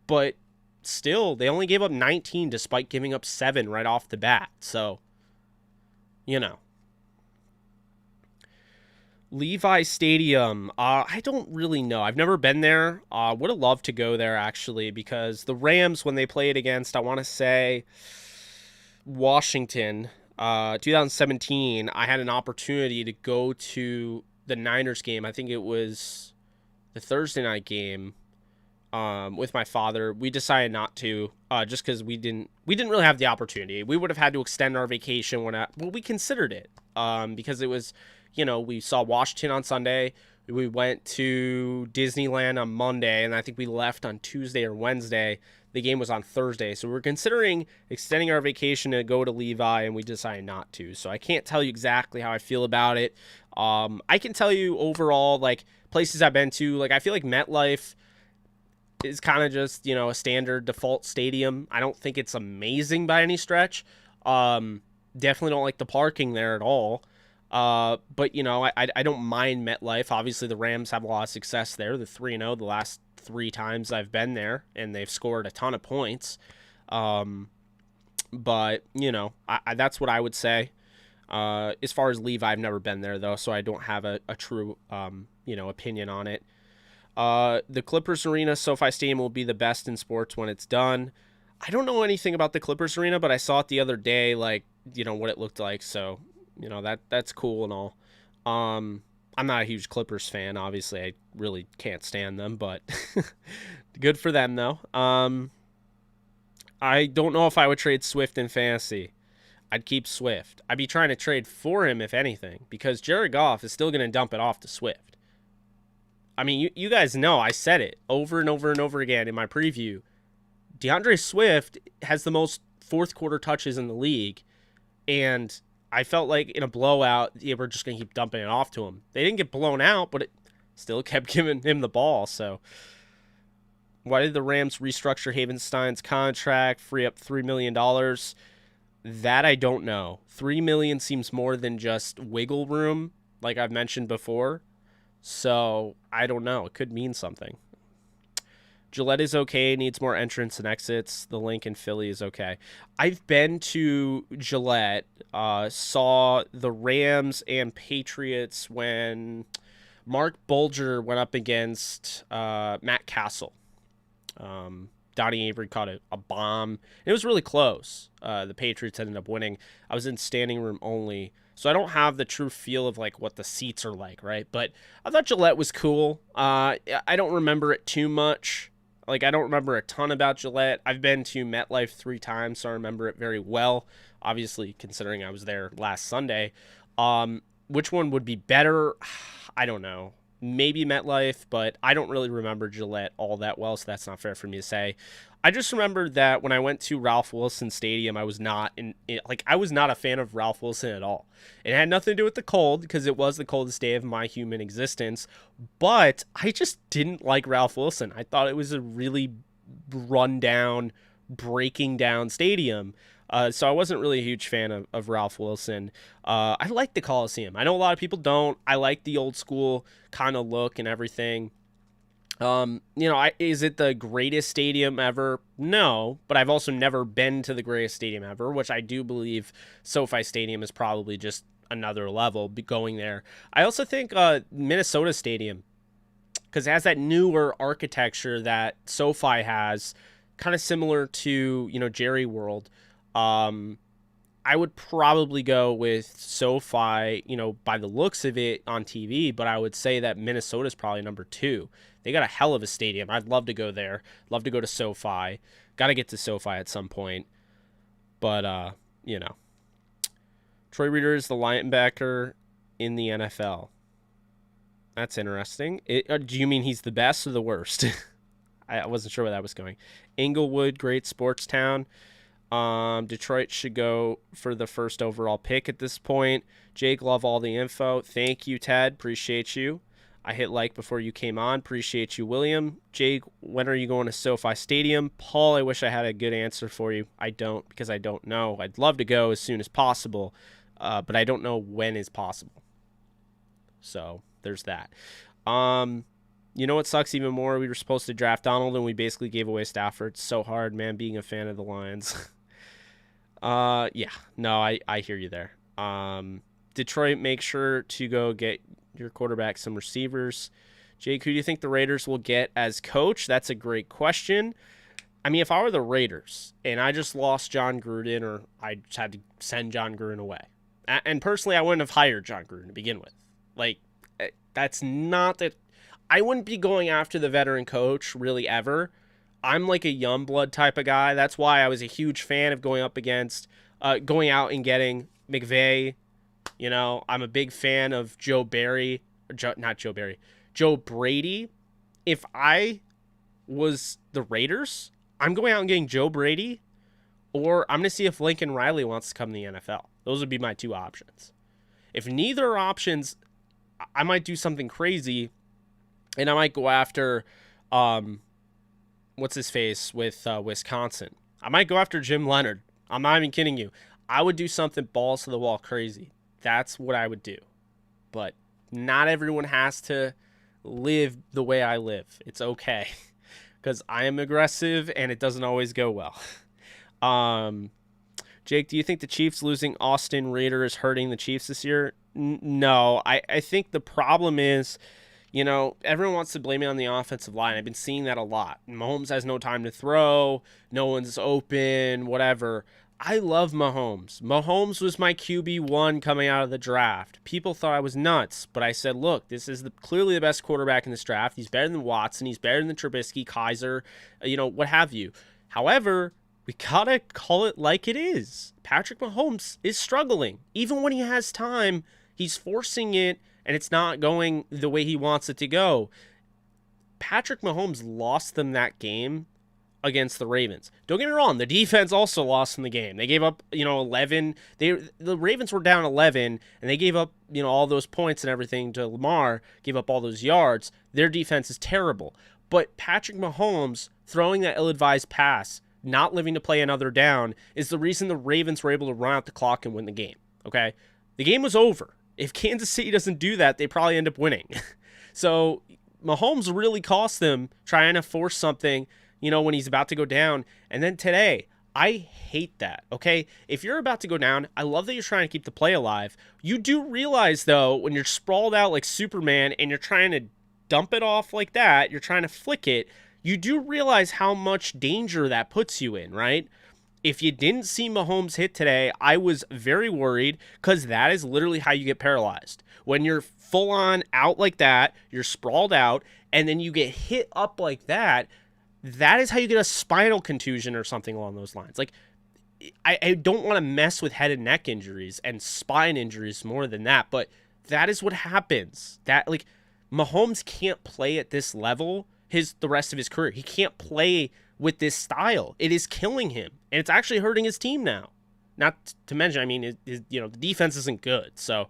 but still, they only gave up 19 despite giving up 7 right off the bat. So, Levi Stadium. I don't really know. I've never been there. Would have loved to go there, actually, because the Rams, when they played against, I want to say, Washington, 2017, I had an opportunity to go to the Niners game. I think it was the Thursday night game. With my father. We decided not to, just because we didn't really have the opportunity. We would have had to extend our vacation we considered it, because it was, we saw Washington on Sunday. We went to Disneyland on Monday, and I think we left on Tuesday or Wednesday. the game was on Thursday. So we're considering extending our vacation to go to Levi, and we decided not to. So I can't tell you exactly how I feel about it. I can tell you overall, like, places I've been to. Like, I feel like MetLife is kind of just, you know, a standard default stadium. I don't think it's amazing by any stretch. Definitely don't like the parking there at all. But, you know, I don't mind MetLife. Obviously, the Rams have a lot of success there. They're 3-0 the last 3 times I've been there, and they've scored a ton of points. But, you know, that's what I would say. As far as Levi, I've never been there, though, so I don't have a true, you know, opinion on it. The Clippers Arena, SoFi Stadium, will be the best in sports when it's done. I don't know anything about the Clippers Arena, but I saw it the other day, like, you know, what it looked like. So, you know, that's cool and all. I'm not a huge Clippers fan. Obviously, I really can't stand them, but good for them, though. I don't know if I would trade Swift in fantasy. I'd keep Swift. I'd be trying to trade for him, if anything, because Jared Goff is still going to dump it off to Swift. I mean, you guys know I said it over and over and over again in my preview. DeAndre Swift has the most fourth quarter touches in the league, and I felt like in a blowout, they were just going to keep dumping it off to him. They didn't get blown out, but it still kept giving him the ball. So why did the Rams restructure Havenstein's contract, free up $3 million? That I don't know. $3 million seems more than just wiggle room, like I've mentioned before. So I don't know. It could mean something. Gillette is okay. Needs more entrance and exits. The link in Philly is okay. I've been to Gillette. Saw the Rams and Patriots when Mark Bulger went up against Matt Castle. Donnie Avery caught a bomb. It was really close. The Patriots ended up winning. I was in standing room only, so I don't have the true feel of like what the seats are like, right? But I thought Gillette was cool. I don't remember it too much. Like, I don't remember a ton about Gillette. I've been to MetLife 3 times, so I remember it very well. Obviously, considering I was there last Sunday. Which one would be better? I don't know. Maybe MetLife, but I don't really remember Gillette all that well, so that's not fair for me to say. I just remember that when I went to Ralph Wilson Stadium, I was not a fan of Ralph Wilson at all. It had nothing to do with the cold, because it was the coldest day of my human existence, but I just didn't like Ralph Wilson. I thought it was a really run-down, breaking-down stadium. So I wasn't really a huge fan of Ralph Wilson. I like the Coliseum. I know a lot of people don't. I like the old school kind of look and everything. You know, is it the greatest stadium ever? No, but I've also never been to the greatest stadium ever, which I do believe SoFi Stadium is probably just another level going there. I also think Minnesota Stadium, because it has that newer architecture that SoFi has, kind of similar to, you know, Jerry World. I would probably go with SoFi, you know, by the looks of it on TV, but I would say that Minnesota's probably number 2. They got a hell of a stadium. I'd love to go there. Love to go to SoFi. Got to get to SoFi at some point. But, you know. Troy Reader is the linebacker in the NFL. That's interesting. Do you mean he's the best or the worst? I wasn't sure where that was going. Inglewood, great sports town. Detroit should go for the first overall pick at this point. Jake, love all the info. Thank you, Ted. Appreciate you. I hit like before you came on. Appreciate you, William. Jake, when are you going to SoFi Stadium? Paul, I wish I had a good answer for you. I don't, because I don't know. I'd love to go as soon as possible, but I don't know when is possible. So there's that. You know what sucks even more? We were supposed to draft Donald, and we basically gave away Stafford. It's so hard, man, being a fan of the Lions. Yeah. No, I hear you there. Detroit, make sure to go get your quarterback some receivers. Jake, who do you think the Raiders will get as coach? That's a great question. I mean, if I were the Raiders and I just lost John Gruden, or I just had to send John Gruden away, and personally, I wouldn't have hired John Gruden to begin with. Like, that's not that. I wouldn't be going after the veteran coach really ever. I'm like a young blood type of guy. That's why I was a huge fan of going out and getting McVay. You know, I'm a big fan of Joe Brady. If I was the Raiders, I'm going out and getting Joe Brady, or I'm going to see if Lincoln Riley wants to come to the NFL. Those would be my two options. If neither are options, I might do something crazy, and I might go after, what's his face with Wisconsin. I might go after Jim Leonard. I'm not even kidding you. I would do something balls to the wall crazy. That's what I would do. But not everyone has to live the way I live. It's okay, because I am aggressive and it doesn't always go well. Jake, do you think the Chiefs losing Austin Reiter is hurting the Chiefs this year? No, I think the problem is, you know, everyone wants to blame it on the offensive line. I've been seeing that a lot. Mahomes has no time to throw. No one's open, whatever. I love Mahomes. Mahomes was my QB1 coming out of the draft. People thought I was nuts, but I said, look, this is clearly the best quarterback in this draft. He's better than Watson. He's better than Trubisky, Kaiser, you know, what have you. However, we gotta call it like it is. Patrick Mahomes is struggling. Even when he has time, he's forcing it, and it's not going the way he wants it to go. Patrick Mahomes lost them that game against the Ravens. Don't get me wrong, the defense also lost in the game. They gave up, 11. The Ravens were down 11, and they gave up, all those points and everything to Lamar, gave up all those yards. Their defense is terrible. But Patrick Mahomes throwing that ill-advised pass, not living to play another down, is the reason the Ravens were able to run out the clock and win the game, okay? The game was over. If Kansas City doesn't do that, they probably end up winning. So Mahomes really cost them trying to force something, when he's about to go down. And then today, I hate that, okay? If you're about to go down, I love that you're trying to keep the play alive. You do realize, though, when you're sprawled out like Superman and you're trying to dump it off like that, you're trying to flick it, you do realize how much danger that puts you in, right? If you didn't see Mahomes hit today, I was very worried, because that is literally how you get paralyzed. When you're full on out like that, you're sprawled out, and then you get hit up like that, that is how you get a spinal contusion or something along those lines. Like, I don't want to mess with head and neck injuries and spine injuries more than that, but that is what happens. That, like, Mahomes can't play at this level the rest of his career. He can't play with this style. It is killing him, and it's actually hurting his team now. Not to mention, I mean, the defense isn't good. So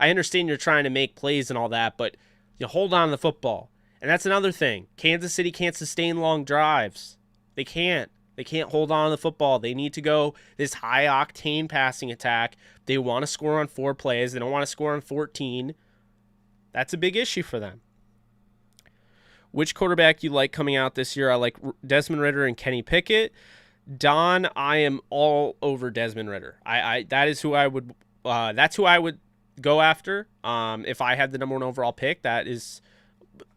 I understand you're trying to make plays and all that, but you hold on to the football. And that's another thing. Kansas City can't sustain long drives. They can't. They can't hold on to the football. They need to go this high-octane passing attack. They want to score on 4 plays. They don't want to score on 14. That's a big issue for them. Which quarterback you like coming out this year? I like Desmond Ridder and Kenny Pickett. Don, I am all over Desmond Ridder. That is who I would. That's who I would go after. If I had the number 1 overall pick, that is.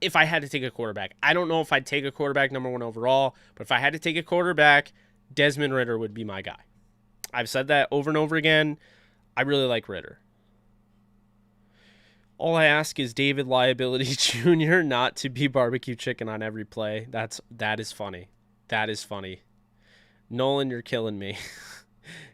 If I had to take a quarterback, I don't know if I'd take a quarterback number 1 overall, but if I had to take a quarterback, Desmond Ridder would be my guy. I've said that over and over again. I really like Ridder. All I ask is David Liability Jr. not to be barbecue chicken on every play. That is funny. That is funny. Nolan, you're killing me.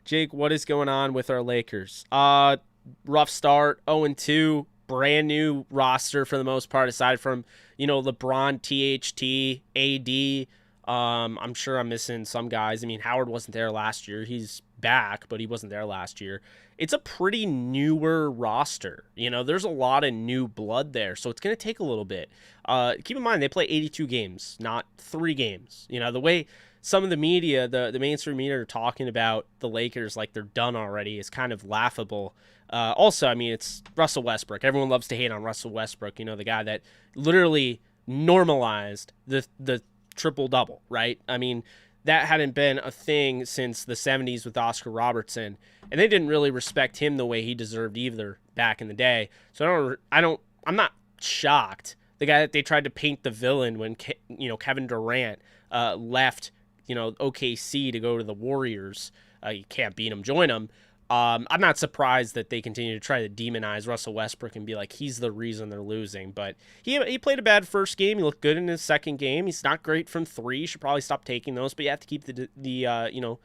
Jake, what is going on with our Lakers? Rough start, 0-2. Brand new roster for the most part, aside from, LeBron, THT, AD. I'm sure I'm missing some guys. I mean, Howard wasn't there last year. He's back, but he wasn't there last year. It's a pretty newer roster. There's a lot of new blood there, so it's going to take a little bit. Keep in mind, they play 82 games, not 3 games. The way some of the media, the mainstream media, are talking about the Lakers like they're done already is kind of laughable. Also, I mean, it's Russell Westbrook. Everyone loves to hate on Russell Westbrook, the guy that literally normalized the triple-double, right? I mean, that hadn't been a thing since the 70s with Oscar Robertson, and they didn't really respect him the way he deserved either back in the day. So I'm not shocked. The guy that they tried to paint the villain when Kevin Durant left OKC to go to the Warriors. You can't beat him, join him. I'm not surprised that they continue to try to demonize Russell Westbrook and be like, he's the reason they're losing. But he played a bad first game. He looked good in his second game. He's not great from 3. You should probably stop taking those. But you have to keep the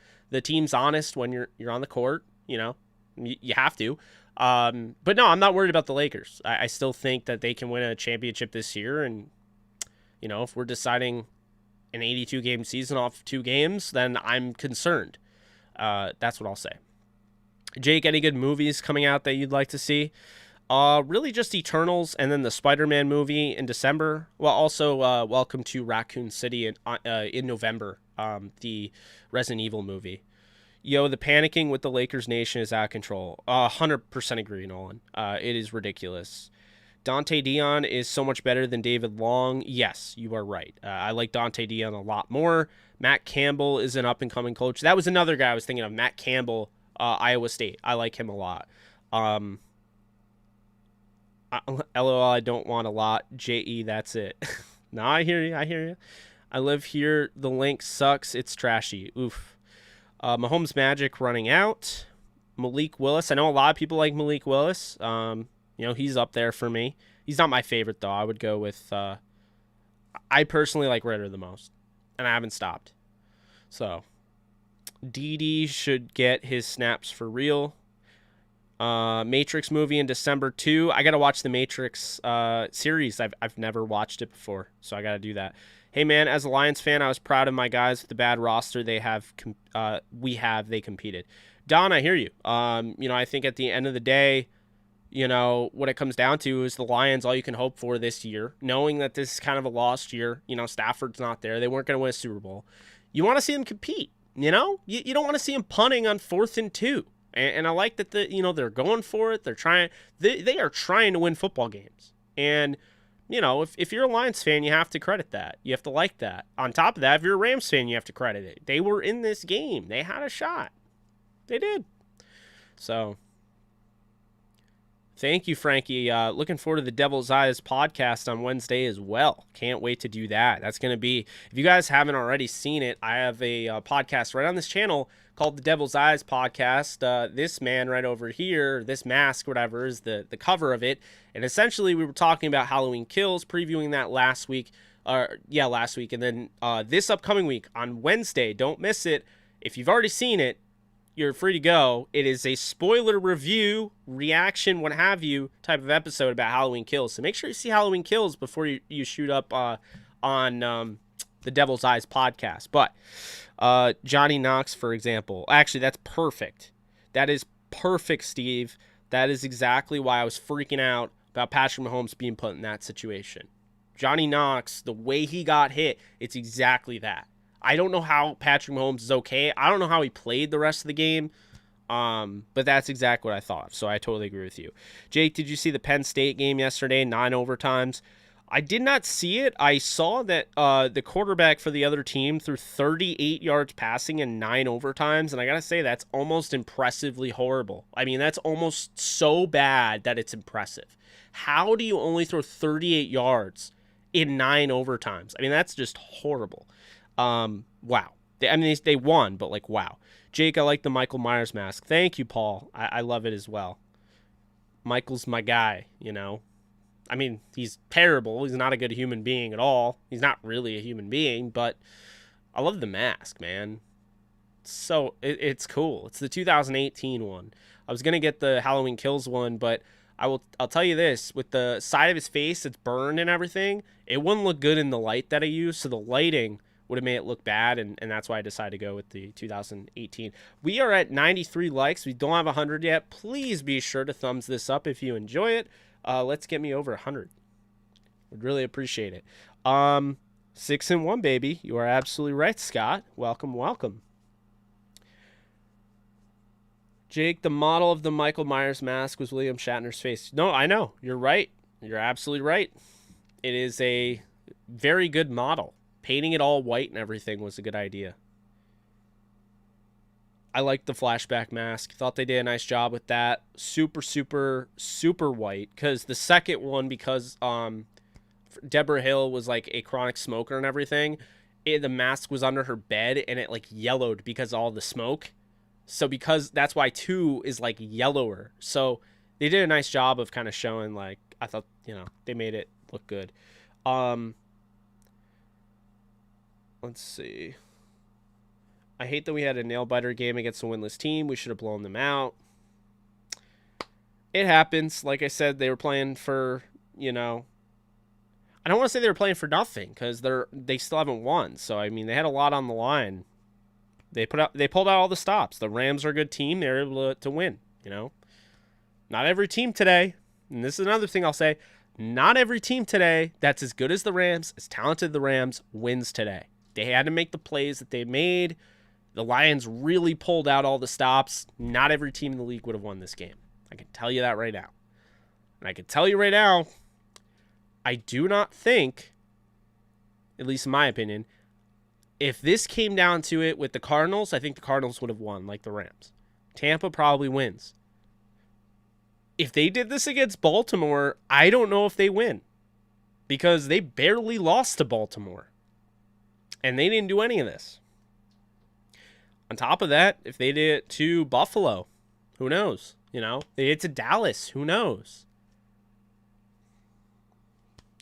teams honest when you're on the court. You have to. But no, I'm not worried about the Lakers. I still think that they can win a championship this year. And if we're deciding an 82 game season off of 2 games, then I'm concerned. That's what I'll say. Jake, any good movies coming out that you'd like to see? Really just Eternals and then the Spider-Man movie in December. Well, also Welcome to Raccoon City in November, the Resident Evil movie. Yo, the panicking with the Lakers Nation is out of control. 100% agree, Nolan. It is ridiculous. Dante Dion is so much better than David Long. Yes, you are right. I like Dante Dion a lot more. Matt Campbell is an up-and-coming coach. That was another guy I was thinking of, Matt Campbell, Iowa State. I like him a lot. LOL, I don't want a lot. JE, that's it. No, I hear you. I live here. The link sucks. It's trashy. Oof. Mahomes Magic running out. Malik Willis. I know a lot of people like Malik Willis. He's up there for me. He's not my favorite, though. I would go with... I personally like Ritter the most. And I haven't stopped. So, DD should get his snaps for real. Matrix movie in December 2. I got to watch the Matrix series. I've never watched it before, so I got to do that. Hey, man, as a Lions fan, I was proud of my guys with the bad roster they competed. Don, I hear you. I think at the end of the day, what it comes down to is the Lions all you can hope for this year, knowing that this is kind of a lost year. Stafford's not there. They weren't going to win a Super Bowl. You want to see them compete, You don't want to see them punting on 4th and 2. And I like that they're going for it. They're trying. They are trying to win football games. And, if you're a Lions fan, you have to credit that. You have to like that. On top of that, if you're a Rams fan, you have to credit it. They were in this game. They had a shot. They did. So... Thank you, Frankie. Looking forward to the Devil's Eyes podcast on Wednesday as well. Can't wait to do that. That's going to be, if you guys haven't already seen it, I have a podcast right on this channel called the Devil's Eyes podcast. This man right over here, this mask, whatever, is the cover of it. And essentially, we were talking about Halloween Kills, previewing that last week. Last week. And then this upcoming week on Wednesday, don't miss it. If you've already seen it, you're free to go. It is a spoiler review, reaction, what have you, type of episode about Halloween Kills. So make sure you see Halloween Kills before you shoot up on the Devil's Eyes podcast. But Johnny Knox, for example. Actually, that's perfect. That is perfect, Steve. That is exactly why I was freaking out about Patrick Mahomes being put in that situation. Johnny Knox, the way he got hit, it's exactly that. I don't know how Patrick Mahomes is okay. I don't know how he played the rest of the game. But that's exactly what I thought. So I totally agree with you. Jake, did you see the Penn State game yesterday? 9 overtimes. I did not see it. I saw that the quarterback for the other team threw 38 yards passing in 9 overtimes. And I got to say, that's almost impressively horrible. I mean, that's almost so bad that it's impressive. How do you only throw 38 yards in 9 overtimes? I mean, that's just horrible. Wow. They won, but wow. Jake, I like the Michael Myers mask. Thank you, Paul. I love it as well. Michael's my guy, I mean, he's terrible. He's not a good human being at all. He's not really a human being, but I love the mask, man. So it's cool. It's the 2018 one. I was going to get the Halloween Kills one, but I'll tell you this, with the side of his face that's burned and everything, it wouldn't look good in the light that I used, so the lighting would have made it look bad, and that's why I decided to go with the 2018. We are at 93 likes. We don't have 100 yet. Please be sure to thumbs this up if you enjoy it. Let's get me over 100. Would really appreciate it. 6-1, baby. You are absolutely right, Scott. Welcome, welcome. Jake, the model of the Michael Myers mask was William Shatner's face. No, I know. You're right. You're absolutely right. It is a very good model. Painting it all white and everything was a good idea. I liked the flashback mask. Thought they did a nice job with that. Super, super, super white. Because the second one, because Deborah Hill was like a chronic smoker and everything, the mask was under her bed and it yellowed because of all the smoke. So because that's why 2 is yellower. So they did a nice job of kind of showing I thought, they made it look good. Let's see. I hate that we had a nail-biter game against a winless team. We should have blown them out. It happens. Like I said, they were playing for, I I don't want to say they were playing for nothing because they still haven't won. So I mean, they had a lot on the line. They pulled out all the stops. The Rams are a good team. They're able to win. You know, not every team today. And this is another thing I'll say. Not every team today that's as good as the Rams, as talented the Rams, wins today. They had to make the plays that they made. The Lions really pulled out all the stops. Not every team in the league would have won this game. I can tell you that right now. And I can tell you right now, I do not think, at least in my opinion, if this came down to it with the Cardinals, I think the Cardinals would have won like the Rams. Tampa probably wins. If they did this against Baltimore, I don't know if they win. Because they barely lost to Baltimore. And they didn't do any of this. On top of that, if they did it to Buffalo, who knows? You know, they did it to Dallas, who knows?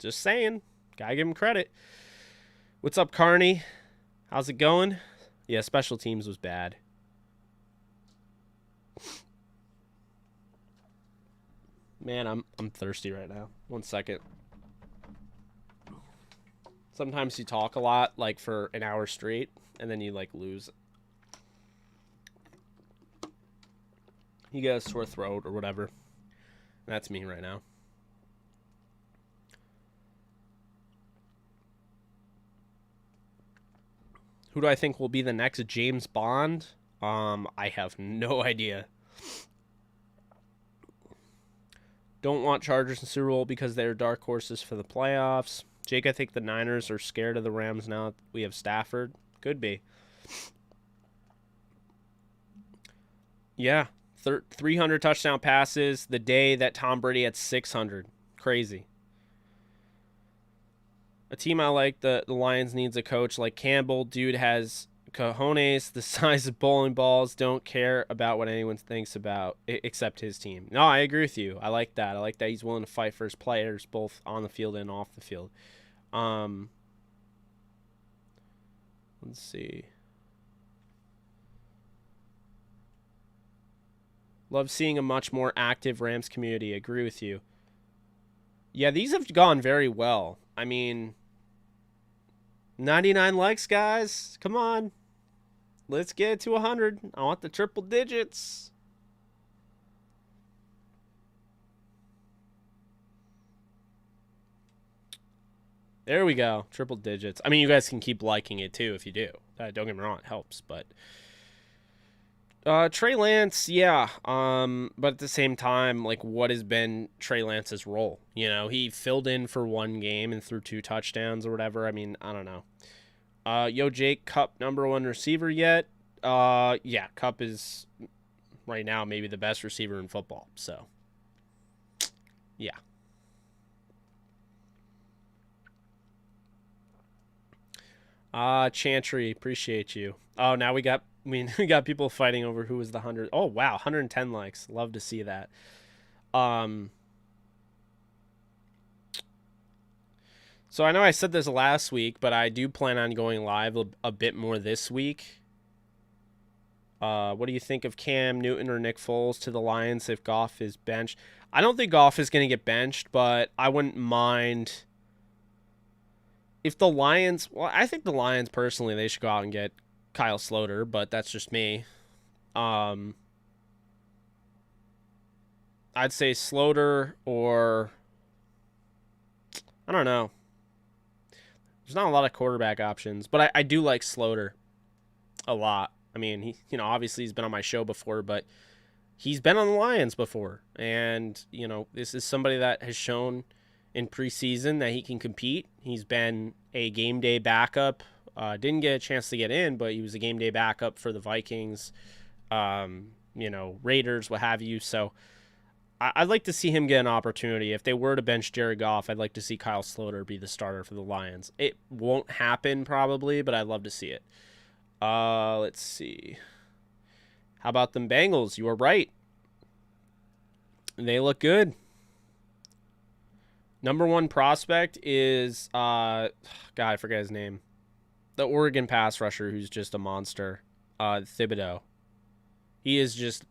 Just saying. Gotta give him credit. What's up, Carney? How's it going? Yeah, special teams was bad. Man, I'm thirsty right now. 1 second. Sometimes you talk a lot, like for an hour straight, and then you like lose. You get a sore throat or whatever. That's me right now. Who do I think will be the next James Bond? I have no idea. Don't want Chargers in Super Bowl because they're dark horses for the playoffs. Jake, I think the Niners are scared of the Rams now that we have Stafford. Could be. Yeah. 300 touchdown passes the day that Tom Brady had 600. Crazy. A team I like, the Lions needs a coach like Campbell. Dude has cojones the size of bowling balls. Don't care about what anyone thinks about except his team. No, I agree with you. I like that. I like that he's willing to fight for his players both on the field and off the field. Let's see. Love seeing a much more active Rams community. Agree with you. Yeah, these have gone very well. I mean, 99 likes, guys. Come on. Let's get it to 100. I want the triple digits. There we go. Triple digits. I mean, you guys can keep liking it, too, if you do. Don't get me wrong. It helps, but... Trey Lance, yeah. But at the same time, like, what has been Trey Lance's role? You know, he filled in for one game and threw 2 touchdowns or whatever. I mean, I don't know. Yo, Jake, Kupp #1 receiver yet? Yeah, Kupp is right now maybe the best receiver in football. So, yeah. Chantry, appreciate you. Oh, now we got people fighting over who was the 100. Oh, wow, 110 likes. Love to see that. So I know I said this last week, but I do plan on going live a bit more this week. What do you think of Cam Newton or Nick Foles to the Lions if Goff is benched? I don't think Goff is going to get benched, but I wouldn't mind if the Lions... Well, I think the Lions, personally, they should go out and get Kyle Sloter, but that's just me. I'd say Sloter or... I don't know. There's not a lot of quarterback options, but I do like Sloter a lot. I mean, he, you know, obviously he's been on my show before, but he's been on the Lions before. And, you know, this is somebody that has shown in preseason that he can compete. He's been a game day backup. Didn't get a chance to get in, but he was a game day backup for the Vikings, you know, Raiders, what have you. So I'd like to see him get an opportunity. If they were to bench Jared Goff, I'd like to see Kyle Sloter be the starter for the Lions. It won't happen probably, but I'd love to see it. Let's see. How about them Bengals? You were right. They look good. #1 prospect is, God, I forget his name. The Oregon pass rusher who's just a monster. Thibodeau. He is just,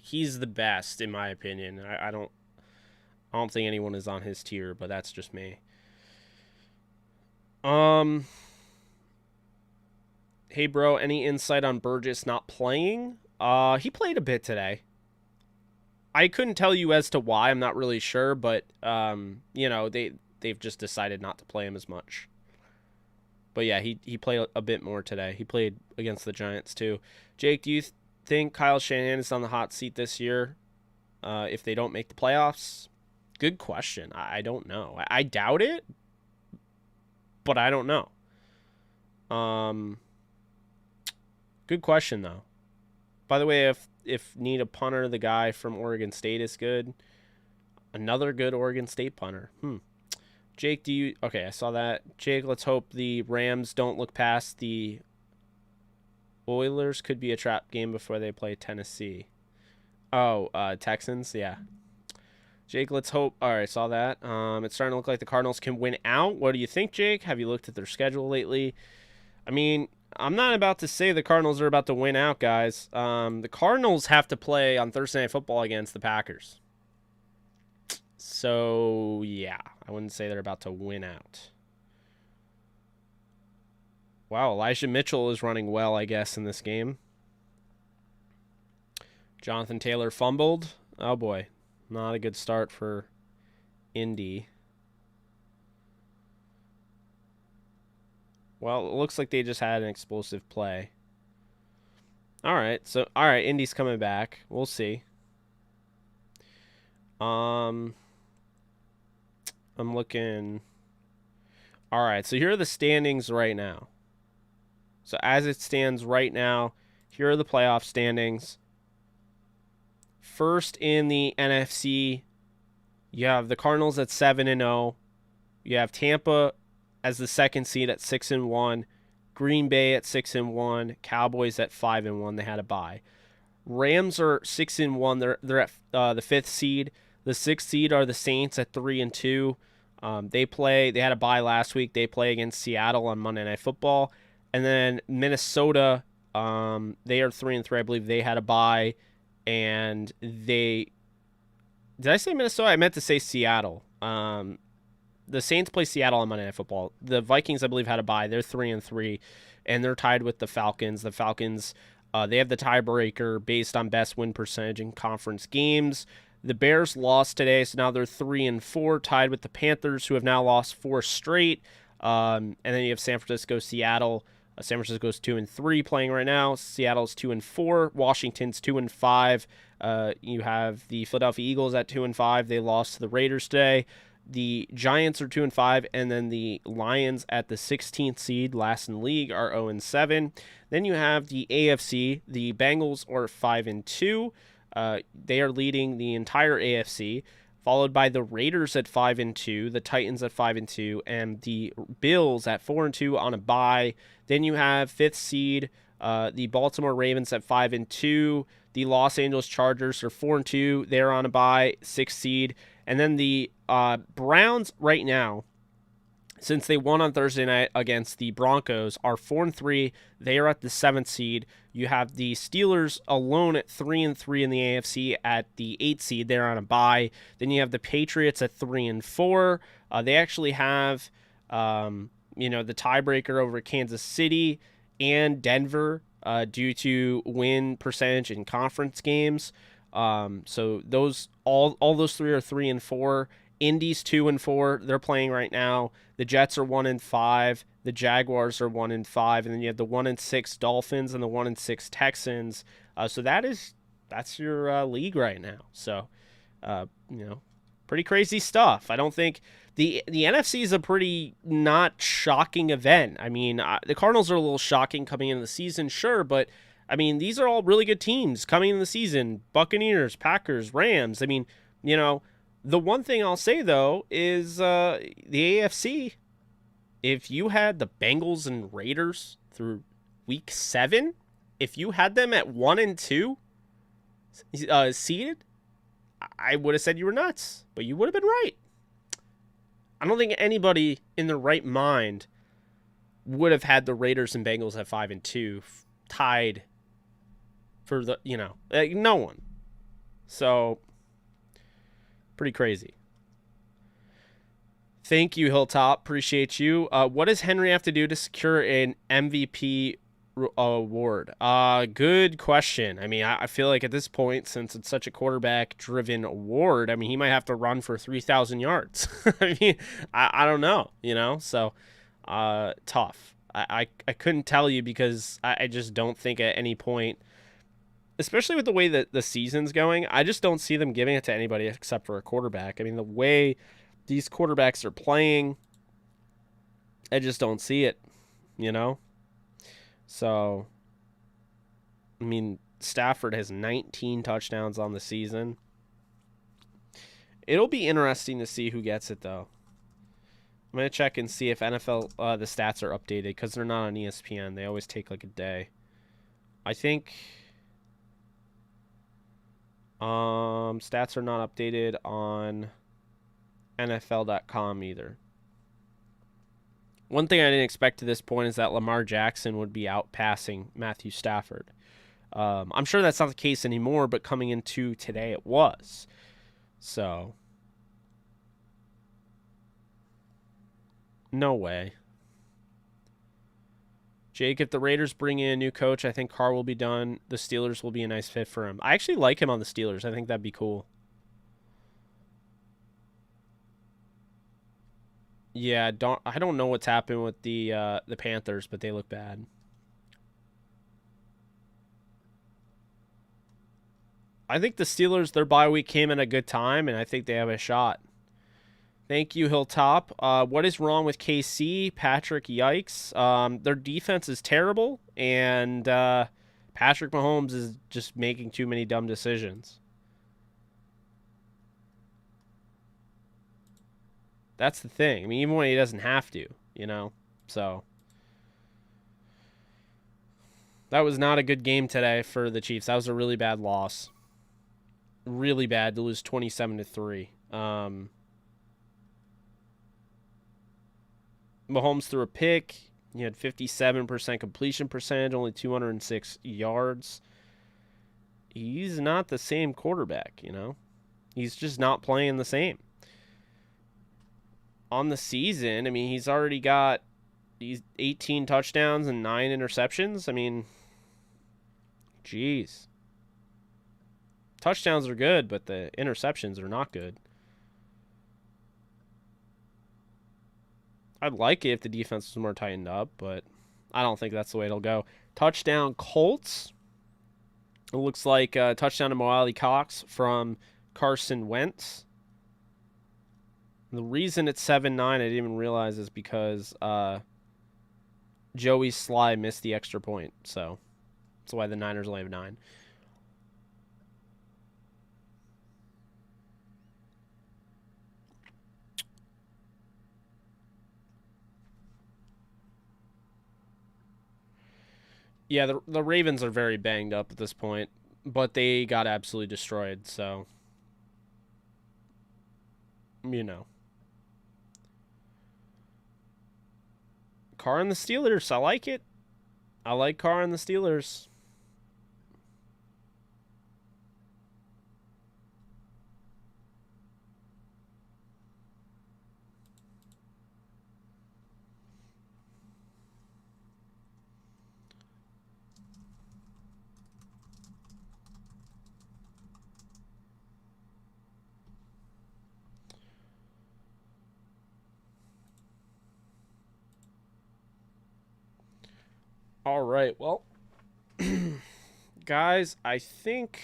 he's the best in my opinion. I don't think anyone is on his tier, but that's just me. Hey, bro, any insight on Burgess not playing? He played a bit today. I couldn't tell you as to why. I'm not really sure, but you know, they've just decided not to play him as much. But yeah, he played a bit more today. He played against the Giants too. Jake, do you think Kyle Shanahan is on the hot seat this year? If they don't make the playoffs? Good question. I don't know. I doubt it, but I don't know. Good question though. By the way, if need a punter, the guy from Oregon State is good. Another good Oregon State punter. Jake, do you... Okay, I saw that. Jake, let's hope the Rams don't look past the Oilers. Could be a trap game before they play Tennessee. Oh, Texans? Yeah. Jake, let's hope... All right, saw that. It's starting to look like the Cardinals can win out. What do you think, Jake? Have you looked at their schedule lately? I mean, I'm not about to say the Cardinals are about to win out, guys. The Cardinals have to play on Thursday Night Football against the Packers. So, yeah, I wouldn't say they're about to win out. Wow, Elijah Mitchell is running well, I guess, in this game. Jonathan Taylor fumbled. Oh, boy. Not a good start for Indy. Well, it looks like they just had an explosive play. All right, Indy's coming back. We'll see. I'm looking. All right, so here are the standings right now. So as it stands right now, here are the playoff standings. First in the NFC, you have the Cardinals at 7-0. You have Tampa as the second seed at 6-1. Green Bay at 6-1. Cowboys at 5-1. They had a bye. Rams are 6-1. They're at the fifth seed. The sixth seed are the Saints at 3-2. They had a bye last week. They play against Seattle on Monday Night Football. And then Minnesota, they are 3-3. I believe they had a bye. And did I say Minnesota? I meant to say Seattle. The Saints play Seattle on Monday Night Football. The Vikings, I believe, had a bye. They're 3-3, and they're tied with the Falcons. The Falcons, they have the tiebreaker based on best win percentage in conference games. The Bears lost today, so now they're 3-4, tied with the Panthers, who have now lost 4 straight. And then you have San Francisco, Seattle. San Francisco's 2-3 playing right now. Seattle's 2-4. Washington's 2-5. You have the Philadelphia Eagles at 2-5. They lost to the Raiders today. The Giants are 2-5, and then the Lions at the 16th seed, last in the league, are 0-7. Then you have the AFC. The Bengals are 5-2. They are leading the entire AFC, followed by the Raiders at 5-2, the Titans at 5-2, and the Bills at 4-2 on a bye. Then you have fifth seed, the Baltimore Ravens at 5-2. The Los Angeles Chargers are 4-2. They're on a bye, sixth seed. And then the Browns right now, since they won on Thursday night against the Broncos, are 4-3. They are at the 7th seed. You have the Steelers alone at 3-3 in the AFC at the 8th seed. They're on a bye. Then you have the Patriots at 3-4. They actually have the tiebreaker over Kansas City and Denver due to win percentage in conference games. So those all those three are 3-4. Indy's 2-4. They're playing right now. The Jets are 1-5. The Jaguars are 1-5, and then you have the 1-6 Dolphins and the 1-6 Texans. So that's your league right now. So, pretty crazy stuff. I don't think the NFC is a pretty not shocking event. I mean, the Cardinals are a little shocking coming into the season, sure, but I mean, these are all really good teams coming in the season. Buccaneers, Packers, Rams. I mean, the one thing I'll say, though, is the AFC, if you had the Bengals and Raiders through week 7, if you had them at 1-2 seeded, I would have said you were nuts, but you would have been right. I don't think anybody in their right mind would have had the Raiders and Bengals at 5-2 tied for the, no one. So, pretty crazy. Thank you, Hilltop. Appreciate you. What does Henry have to do to secure an MVP award? Good question. I mean, I feel like at this point, since it's such a quarterback-driven award, I mean, he might have to run for 3,000 yards. I mean, I don't know, you know? So, tough. I couldn't tell you because I just don't think at any point, especially with the way that the season's going, I just don't see them giving it to anybody except for a quarterback. I mean, the way these quarterbacks are playing, I just don't see it, you know? So, I mean, Stafford has 19 touchdowns on the season. It'll be interesting to see who gets it, though. I'm going to check and see if NFL, the stats are updated, because they're not on ESPN. They always take like a day. I think stats are not updated on NFL.com either. One thing I didn't expect to this point is that Lamar Jackson would be outpassing Matthew Stafford. I'm sure that's not the case anymore, but coming into today it was. So, no way. Jake, if the Raiders bring in a new coach, I think Carr will be done. The Steelers will be a nice fit for him. I actually like him on the Steelers. I think that'd be cool. Yeah, I don't know what's happened with the Panthers, but they look bad. I think the Steelers, their bye week came at a good time, and I think they have a shot. Thank you, Hilltop. What is wrong with KC? Patrick, yikes. Their defense is terrible, and Patrick Mahomes is just making too many dumb decisions. That's the thing. I mean, even when he doesn't have to, you know? So, that was not a good game today for the Chiefs. That was a really bad loss. Really bad to lose 27-3. Mahomes threw a pick. He had 57% completion percentage, only 206 yards. He's not the same quarterback, you know? He's just not playing the same. On the season, I mean, he's 18 touchdowns and 9 interceptions. I mean, geez. Touchdowns are good, but the interceptions are not good. I'd like it if the defense was more tightened up, but I don't think that's the way it'll go. Touchdown Colts. It looks like a touchdown to Mo Alley Cox from Carson Wentz. The reason it's 7-9, I didn't even realize, is because Joey Sly missed the extra point. So that's why the Niners only have 9. Yeah, the Ravens are very banged up at this point, but they got absolutely destroyed, so, you know. Carr and the Steelers, I like it. I like Carr and the Steelers. All right, well, guys, I think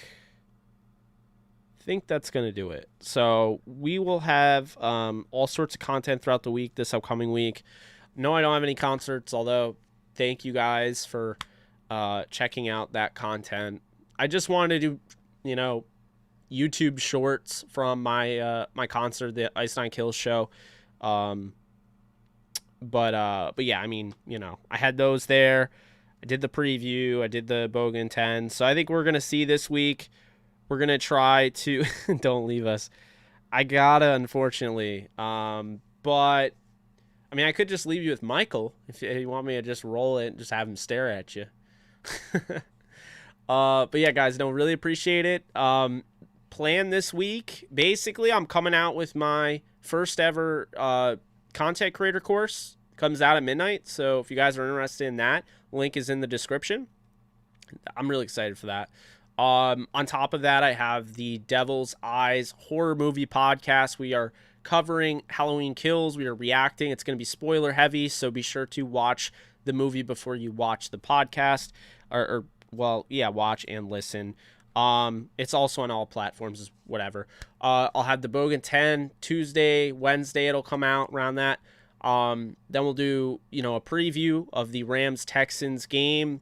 that's going to do it. So we will have all sorts of content throughout the week, this upcoming week. No, I don't have any concerts, although thank you guys for checking out that content. I just wanted to do, you know, YouTube shorts from my my concert, the Ice Nine Kills show. But yeah, I mean, you know, I had those there. I did the preview. I did the Bogan 10. So I think we're going to see this week. We're going to try to... Don't leave us. I gotta, unfortunately. But, I mean, I could just leave you with Michael. If you want me to just roll it and just have him stare at you. But yeah, guys, no, really appreciate it. Plan this week. Basically, I'm coming out with my first ever content creator course comes out at midnight. So if you guys are interested in that, link is in the description. I'm really excited for that. On top of that, I have the Devil's Eyes horror movie podcast. We are covering Halloween Kills. We are reacting. It's going to be spoiler heavy, so be sure to watch the movie before you watch the podcast, watch and listen. It's also on all platforms, whatever. I'll have the Bogan 10 Tuesday, Wednesday. It'll come out around that. Then we'll do, a preview of the Rams-Texans game.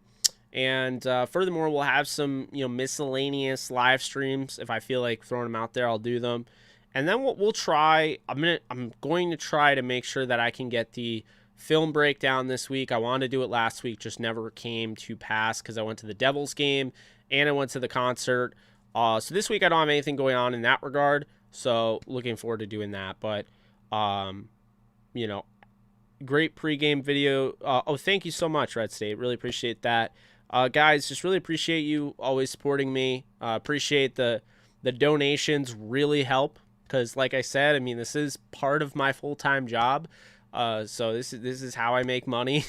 And furthermore, we'll have some, miscellaneous live streams. If I feel like throwing them out there, I'll do them. And then we'll try. I'm going to try to make sure that I can get the film breakdown this week. I wanted to do it last week, just never came to pass because I went to the Devils game and I went to the concert. So this week I don't have anything going on in that regard. So looking forward to doing that. But great pregame video. Thank you so much, Red State. Really appreciate that. Guys, just really appreciate you always supporting me. Appreciate the donations, really help because, like I said, this is part of my full-time job. So this is how I make money.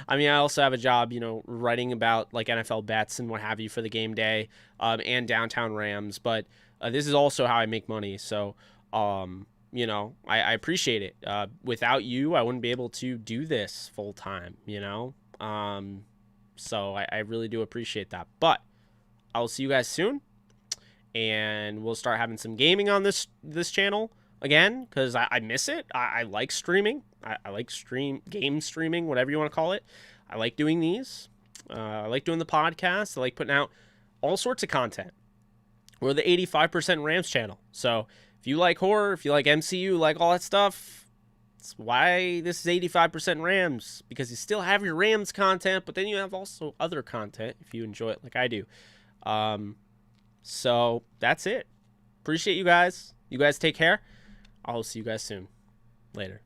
I also have a job, writing about like NFL bets and what have you for the game day, and Downtown Rams. But this is also how I make money. So, I appreciate it. Without you, I wouldn't be able to do this full time, So I really do appreciate that. But I will see you guys soon, and we'll start having some gaming on this channel again because I miss it. I like streaming. I like game streaming, whatever you want to call it. I like doing these. I like doing the podcast. I like putting out all sorts of content. We're the 85% Rams channel. So if you like horror, if you like MCU, like all that stuff, that's why this is 85% Rams, because you still have your Rams content, but then you have also other content if you enjoy it like I do. So that's it. Appreciate you guys. You guys take care. I'll see you guys soon. Later.